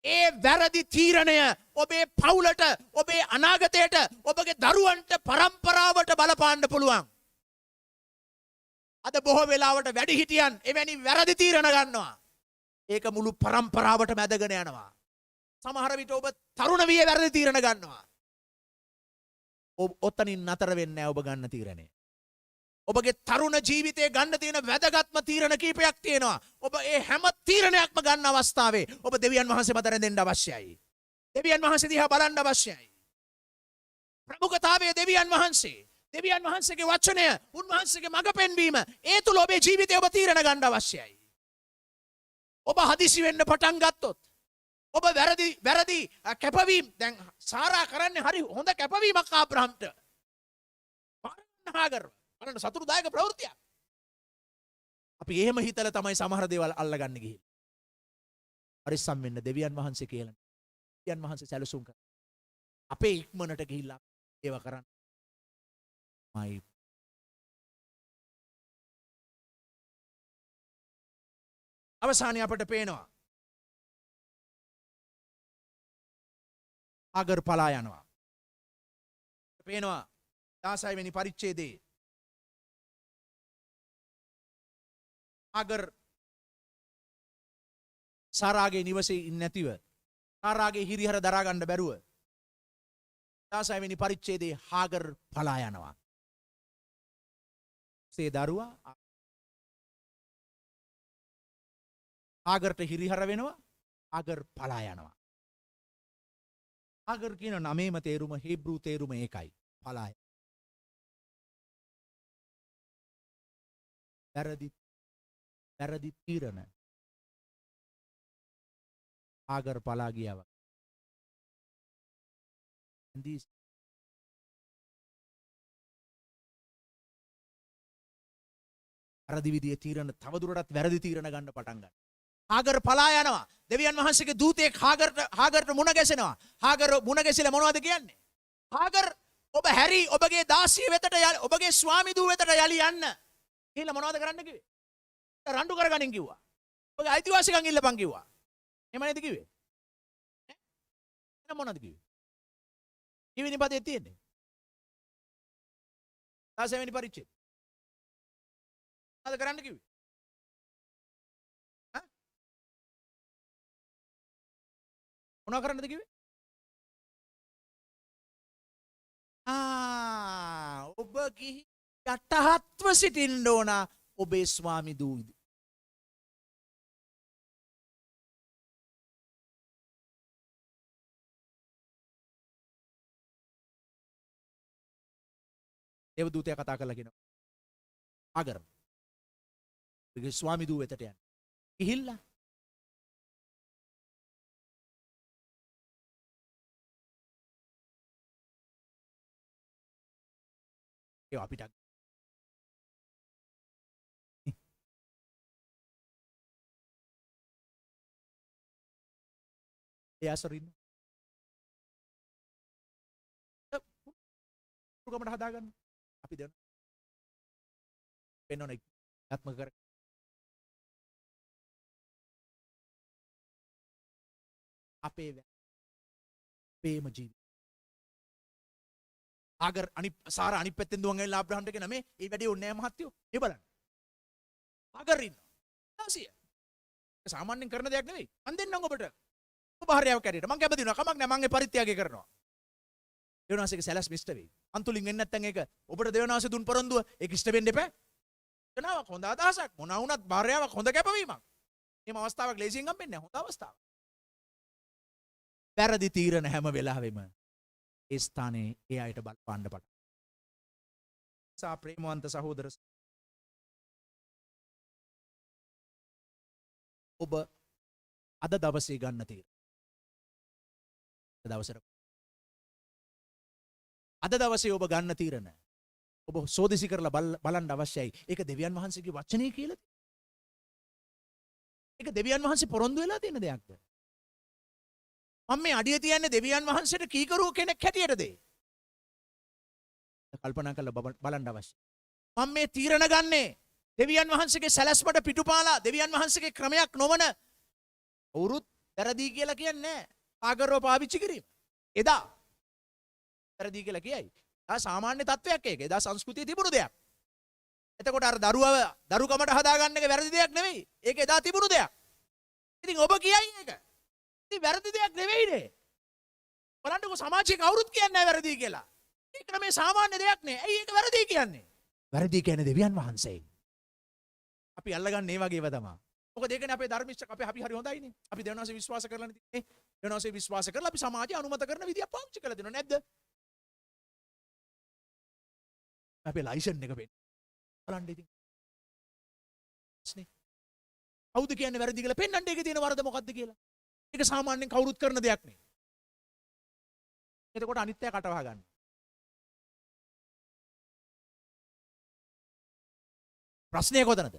ඒ වැරදි තීරණය ඔබේ පවුලට ඔබේ අනාගතයට ඔබගේ දරුවන්ට પરම්පරාවට බලපාන්න පුළුවන්. අද බොහෝ වෙලාවට වැඩිහිටියන් එවැනි වැරදි තීරණ ගන්නවා. ඒක මුළු પરම්පරාවටම ඇදගෙන යනවා. සමහර විට ඔබ තරුණ වියේ වැරදි තීරණ ගන්නවා. ඔතනින් නතර වෙන්නේ නැහැ ඔබ ගන්න තීරණය. ඔබගේ තරුණ ජීවිතයේ ගන්න තියෙන වැදගත්ම තීරණ කීපයක් තියෙනවා. ඔබ ඒ හැම තීරණයක්ම ගන්න අවස්ථාවේ ඔබ දෙවියන් වහන්සේ මත රැඳෙන්න අවශ්‍යයි. දෙවියන් වහන්සේ දිහා බලන්න අවශ්‍යයි. ප්‍රමුඛතාවයේ දෙවියන් වහන්සේ. දෙවියන් වහන්සේගේ වචනය, උන්වහන්සේගේ මඟ පෙන්වීම, ඒ තුල ඔබේ ජීවිතය ඔබ තීරණ ගන්න අවශ්‍යයි. ඔබ හදිසි වෙන්න පටන් ගත්තොත් ඔබ වැරදි කැපවීම දැන් සාරා කරන්නේ හරි හොඳ කැපවීමක් ආබ්‍රහම්ට. හාගර් බලන්න සතුටුදායක ප්‍රවෘත්තියක්. අපි එහෙම හිතලා තමයි සමහර දේවල් අල්ලගන්න ගිහින්. පරිස්සම් වෙන්න දෙවියන් වහන්සේ කියලා. දෙවියන් වහන්සේ සැලසුම් කරා. අපේ ඉක්මනට ගිහිල්ලා ඒව කරන්න. මයි අවසානයේ අපට පේනවා ආගර් පලා යනවා. පේනවා 16 වෙනි පරිච්ඡේදයේ ආගර් සාරාගේ නිවසේ ඉන්නේ නැතිව සාරාගේ හිරිහැර දරා ගන්න බැරුව 16 වෙනි පරිච්ඡේදයේ ආගර් පලා යනවා. ඒ දරුවා ආගර්ට හිරිහැර වෙනවා. ආගර් පලා යනවා. ආගර් කියන නමේම තේරුම හීබ්‍රු තේරුම ඒකයි. පලාය. වැරදි වැරදි තීරණ ආගර පලා ගියා වගේ. ඇඳී වැරදි විදියේ තීරණ තවදුරටත් වැරදි තීරණ ගන්න පටන් ගන්නවා. හාගර් පලා යනවා. දෙවියන් වහන්සේගේ දූතයෙක් හාගර්ට මුණ ගැසෙනවා. හාගර් මුණ ගැසිලා මොනවද කියන්නේ? හාගර් ඔබ හැරි ඔබගේ දාසිය වෙතට ඔබගේ ස්වාමි දූ වෙතට යලි යන්න. කියලා මොනවද කරන්න කිව්වේ? රණ්ඩු කරගනින් කිව්වා. ඔබගේ අයිතිවාසිකම් ඉල්ලපන් කිව්වා. එහෙම නේද කිව්වේ? එහෙනම් මොනවද කිව්වේ? ඊවෙනි පදේ තියෙන්නේ. 16 වෙනි පරිච්ඡේදය. මොනවද කරන්න කිව්වේ? මොනවා කරන්නද කිව්වේ? ඔබ ගිහි යටහත්ව සිටින්න ඕන ඔබේ ස්වාමි දූ. දේවදූතයා කතා කරලා කියනවා. ආගර. ඔබේ ස්වාමි දූ වෙතට යන්න. ගිහිල්ලා ඒ අපිට ඒ අසරින් ගමට හදාගන්න අපි දෙන්න පෙන්වන ආත්මක කර අපේ ප්‍රේම ජීවිතය ආගර් සාර අනිත් පැත්තෙන් දුවන් ඇවිල්ලා ආබ්‍රහම්ට කියන මේ වැඩේ ඕනේ නැහැ මහත්තයෝ. ඒ බලන්න. ආගර් ඉන්නවා. 16. ඒක සාමාන්‍යයෙන් කරන දෙයක් නෙවෙයි. මන් දෙන්නම් ඔබට. ඔබ භාර්යාවක් ඇරියට මං කැමති වෙනවා. කමක් නැහැ මං ඒ පරිත්‍යාගය කරනවා. දෙවනාසේක සැලස් මිස්ට වෙයි. අන්තුලින් වෙන්නේ නැත්නම් ඒක ඔබට දෙවනාසේ දුන් පොරොන්දුව ඒක ඉෂ්ට වෙන්න එපා. එනවා හොඳ අදහසක්. මොනවා වුණත් භාර්යාවක් හොඳ කැපවීමක්. මේ අවස්ථාවක් ලේසියෙන් හම්බෙන්නේ නැහැ. හොඳ අවස්ථාවක්. වැරදි තීරණ හැම වෙලාවෙම ඒ ස්ථානයේ ඒ අයට බලපාන්න පටන්. සා ප්‍රේමවන්ත සහෝදර ඔබ අද දවසේ ගන්න තීරණ. අද දවසේ ඔබ ගන්න තීරණ. ඔබ සෝදිසි කරලා බලන්න අවශ්‍යයි. ඒක දෙවියන් වහන්සේගේ වචනේ කියලාද? ඒක දෙවියන් වහන්සේ පොරොන්දු වෙලා තියෙන දෙයක්ද? මම මේ අඩිය තියන්නේ දෙවියන් වහන්සේට කීකරුව කෙනෙක් හැටියටද? කල්පනා කරලා බලන්න අවශ්‍යයි. මම මේ තීරණ ගන්නේ දෙවියන් වහන්සේගේ සැලැස්මට පිටුපාලා දෙවියන් වහන්සේගේ ක්‍රමයක් නොවන වුරුත් වැරදි කියලා කියන්නේ නැහැ. ආගරව පාවිච්චි කිරීම. එදා වැරදි කියලා කියයි. ඒක සාමාන්‍ය තත්වයක් ඒක. එදා සංස්කෘතියේ තිබුණු දෙයක්. එතකොට අර දරුකමට හදාගන්න එක වැරදි දෙයක් නෙවෙයි. ඒක එදා තිබුණු දෙයක්. ඉතින් ඔබ කියයි ඒක. වැරදි දෙයක් නෙවෙයිනේ. බලන්නකො සමාජයේ කවුරුත් කියන්නේ නැහැ වැරදි කියලා. ඒක මේ සාමාන්‍ය දෙයක් නේ. ඇයි ඒක වැරදි කියන්නේ? වැරදි කියන්නේ දෙවියන් වහන්සේ. අපි අල්ලගන්නේ මේ වගේව තමයි. මොකද ඒකනේ අපේ ධර්මිෂ්ඨ අපි හරි හොඳයිනේ. අපි දෙවනාසේ විශ්වාස කරලානේ තියෙන්නේ. දෙවනාසේ විශ්වාස කරලා අපි සමාජය අනුමත කරන විදිය පාවිච්චි කරලා දෙනවා නැද්ද? අපේ ලයිසන් එක පෙන්න. බලන්න ඉතින්. කවුද කියන්නේ වැරදි කියලා පෙන්වන්න ඒකේ තියෙන වරද මොකද්ද කියලා. ඒක සාමාන්‍යයෙන් කවුරුත් කරන දෙයක් නේ. එතකොට අනිත්‍ය කටවහ ගන්න. ප්‍රශ්නය කොතනද?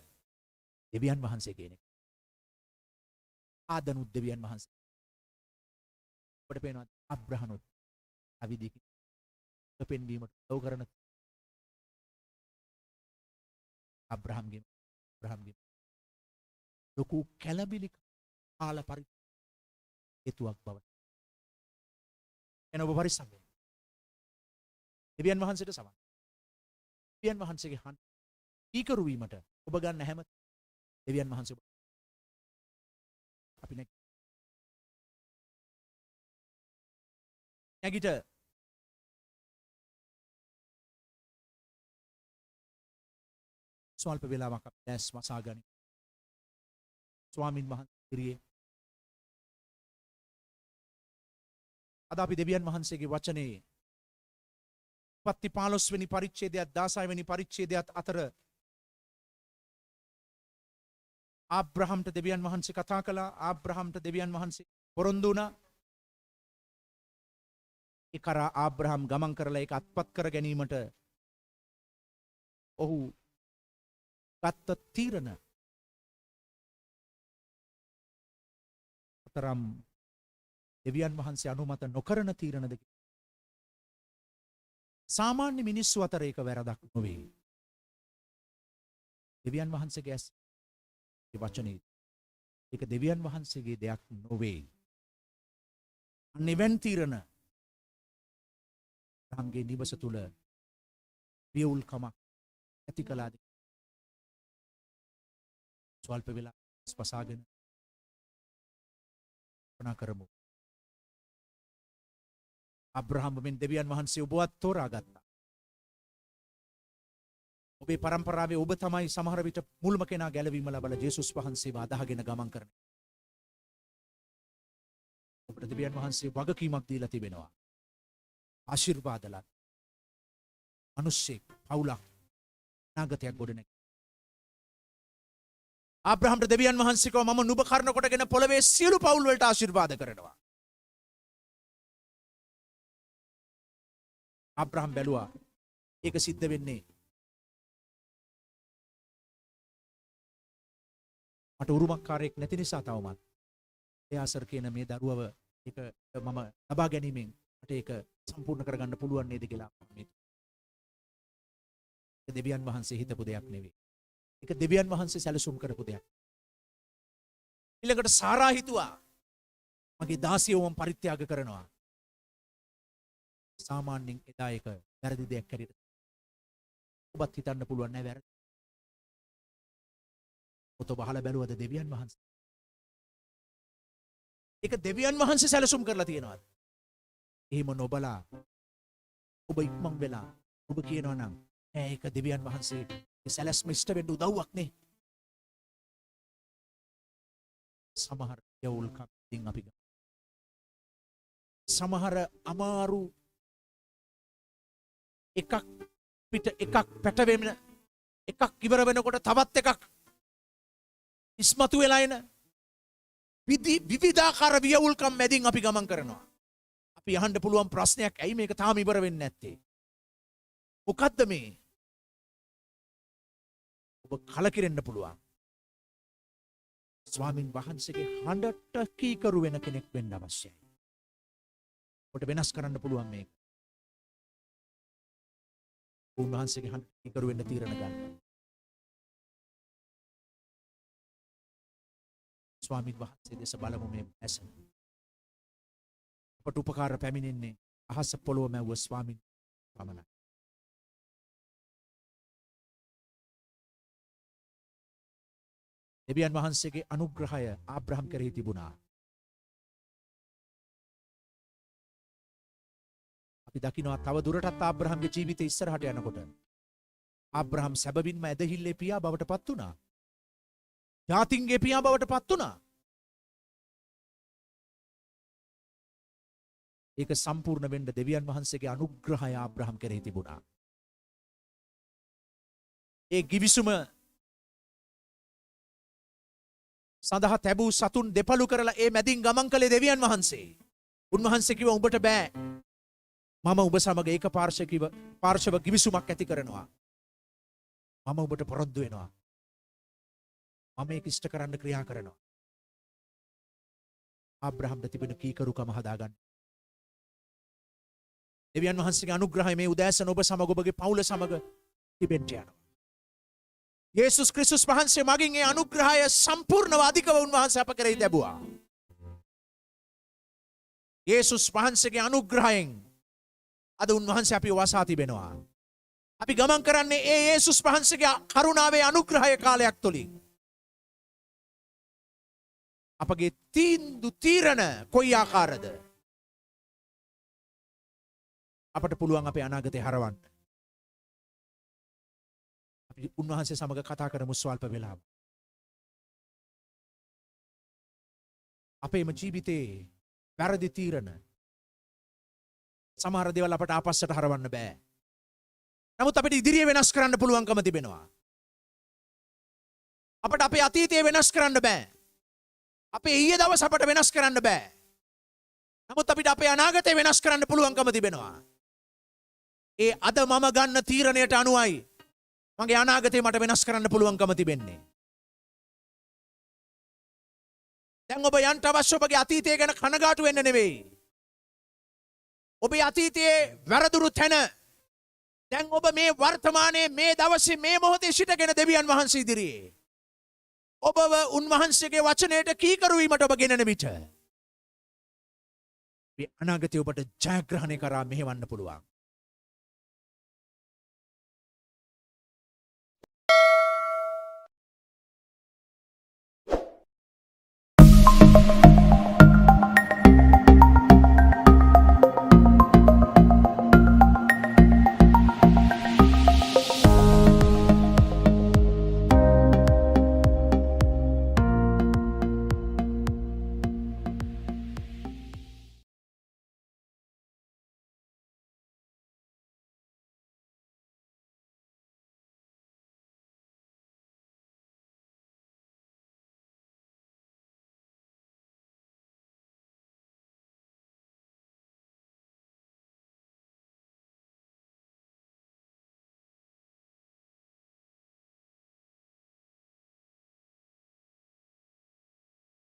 දෙවියන් වහන්සේ කියන එක. ආදනුත් දෙවියන් වහන්සේ. අපිට පේනවා අබ්‍රහනුත් අවිදික පෙන්වීමට උදව් කරන අබ්‍රහම්ගේ ලොකු කැළඹිලි කාල පරි හේතුවක් බව. එන ඔබ පරිස්සම් වෙන්න. දෙවියන් වහන්සේට සමන්. දෙවියන් වහන්සේගේ හන් ඊකරු වීමට ඔබ ගන්න හැම දෙවියන් වහන්සේ අපි නැගිට ස්වල්ප වේලාවක් දැස් වසා ගනි. ස්වාමින් වහන්සේ ඉරියේ අද අපි දෙවියන් වහන්සේගේ වචනේ පත්ති 15 වෙනි පරිච්ඡේදයත් 16 වෙනි පරිච්ඡේදයත් අතර ආබ්‍රහම්ට දෙවියන් වහන්සේ කතා කළා. ආබ්‍රහම්ට දෙවියන් වහන්සේ පොරොන්දු වුණා. ඒ කරා ආබ්‍රහම් ගමන් කරලා ඒක අත්පත් කර ගැනීමට ඔහු ගත්ත තීරණ තරම් දෙවියන් වහන්සේ අනුමත නොකරන තීරණද සාමාන්‍ය මිනිස්සු අතර ඒක වැරදක් නොවේ. දෙවියන් වහන්සේගේ ඇස් වචනේ ඒක දෙවියන් වහන්සේගේ දෙයක් නොවේ. අනිවෙන් තීරණ රාම්ගේ නිවස තුල වියුල්කමක් ඇති කළාද? ස්වල්ප වෙලා ස්පසාගෙන කනා කරමු. අබ්‍රහම්ගෙන් දෙවියන් වහන්සේ ඔබවත් තෝරාගත්තා. ඔබේ පරම්පරාවේ ඔබ තමයි සමහර විට මුල්ම කෙනා ගැලවීම ලබලා ජේසුස් වහන්සේව අදහගෙන ගමන් කරන්නේ. ඔබට දෙවියන් වහන්සේ වගකීමක් දීලා තිබෙනවා. ආශිර්වාදලත් මිනිස්සෙක් පවුලක් නාගතයක් ගොඩනැග. ආබ්‍රහම්ට දෙවියන් වහන්සේ කව මම නුඹ කර්ණ කොටගෙන පොළවේ සියලු පවුල් වලට ආශිර්වාද කරනවා. ආබ්‍රහම් බැලුවා ඒක සිද්ධ වෙන්නේ මට උරුමකාරයෙක් නැති නිසා තවමත්. එයාසර් කියන මේ දරුවව ඒක මම ලබා ගැනීමෙන් මට ඒක සම්පූර්ණ කරගන්න පුළුවන් නේද කියලා මේ දෙවියන් වහන්සේ හිතපු දෙයක් නෙවෙයි. ඒක දෙවියන් වහන්සේ සැලසුම් කරපු දෙයක්. ඊළඟට සාරා හිතුවා මගේ දාසියව මම පරිත්‍යාග කරනවා. සාමාන්‍යයෙන් එදා ඒක වැරදි දෙයක් හැටියට ඔබත් හිතන්න පුළුවන් නෑ වැරදි. ඔත බහලා බැලුවද දෙවියන් වහන්සේ? ඒක දෙවියන් වහන්සේ සැලසුම් කරලා තියෙනවා. එහෙම නොබලා ඔබ ඉක්මන් වෙලා ඔබ කියනවා නම් ඒක දෙවියන් වහන්සේ සැලැස්ම ඉෂ්ට වෙන්න උදව්වක් නේ. සමහර යවුල්කම් ඉතින් අපි සමහර අමාරු එකක් පිට එකක් පැටවෙන එකක් ඉවර වෙනකොට තවත් එකක් ඉස්මතු වෙලා එන විවිධාකාර වියවුල්කම් මැදින් අපි ගමන් කරනවා. අපි අහන්න පුළුවන් ප්‍රශ්නයක් ඇයි මේක තාම ඉවර වෙන්නේ නැත්තේ? මොකද්ද මේ? ඔබ කලකිරෙන්න පුළුවන්. ස්වාමින් වහන්සේගේ හඬට කීකරු වෙන කෙනෙක් වෙන්න අවශ්‍යයි. ඔබට වෙනස් කරන්න පුළුවන් මේක. උන්වහන්සේගේ හඬට කීකරු වෙන්න තීරණ ගන්න. ස්වාමින් වහන්සේ දෙස බලමු මේ ඇසෙන. අපට උපකාර පැමිණෙන්නේ අහස පොළොව මැව්ව ස්වාමින් පමණයි. දෙවියන් වහන්සේගේ අනුග්‍රහය ආබ්‍රහම් කෙරෙහි තිබුණා. අපි දකිනවා තව දුරටත් ආබ්‍රහම්ගේ ජීවිතය ඉස්සරහට යනකොට ආබ්‍රහම් සැබවින්ම ඇදහිල්ලේ පියා බවට පත් වුණා. ජාතින්ගේ පියා බවට පත් වුණා. ඒක සම්පූර්ණ වෙන්න දෙවියන් වහන්සේගේ අනුග්‍රහය ආබ්‍රහම් කෙරෙහි තිබුණා. ඒ ගිවිසුම සඳහා තැබූ සතුන් දෙපළු කරලා ඒ මැදින් ගමන් කළේ දෙවියන් වහන්සේ. උන්වහන්සේ කිව්වා උඹට බෑ. මම ඔබ සමග ඒක පාර්ශව ගිවිසුමක් ඇති කරනවා. මම ඔබට පොරොන්දු වෙනවා. මම ඒක ඉෂ්ට කරන්න ක්‍රියා කරනවා. ආබ්‍රහම්ට තිබෙන කීකරුකම හදාගන්න. දෙවියන් වහන්සේගේ අනුග්‍රහය මේ උදෑසන ඔබ සමග ඔබගේ පවුල සමග තිබෙන්න යනවා. යේසුස් ක්‍රිස්තුස් වහන්සේ මගින් ඒ අනුග්‍රහය සම්පූර්ණව අධිකව උන්වහන්සේ අප කෙරෙහි ලැබුවා. යේසුස් වහන්සේගේ අනුග්‍රහයෙන් අද උන්වහන්සේ අපිව වසා තිබෙනවා. අපි ගමන් කරන්නේ ඒ යේසුස් වහන්සේගේ කරුණාවේ අනුග්‍රහය කාලයක් තුලින්. අපගේ තීරණ කොයි ආකාරද? අපට පුළුවන් අපේ අනාගතය හරවන්න. අපි උන්වහන්සේ සමග කතා කරමු ස්වල්ප වෙලාවක්. අපේම ජීවිතේ වැරදි තීරණ සමහර දේවල් අපට ආපස්සට හරවන්න බෑ. නමුත් අපිට ඉදිරිය වෙනස් කරන්න පුළුවන්කම තිබෙනවා. අපට අපේ අතීතය වෙනස් කරන්න බෑ. අපේ ඊයේ දවස් අපට වෙනස් කරන්න බෑ. නමුත් අපිට අපේ අනාගතය වෙනස් කරන්න පුළුවන්කම තිබෙනවා. ඒ අද මම ගන්න තීරණයට අනුවයි මගේ අනාගතය මට වෙනස් කරන්න පුළුවන්කම තිබෙන්නේ. දැන් ඔබ යන්ට අවශ්‍ය ඔබගේ අතීතය ගැන කනගාටු වෙන්න නෙවෙයි. ඔබේ අතීතයේ වැරදුරු තැන දැන් ඔබ මේ වර්තමානයේ මේ දවසේ මේ මොහොතේ සිටගෙන දෙවියන් වහන්සේ ඉදිරියේ ඔබව උන්වහන්සේගේ වචනයට කීකරු වීමට ඔබ ගෙනෙන විට මේ අනාගතය ඔබට ජයග්‍රහණය කරා මෙහෙවන්න පුළුවන්.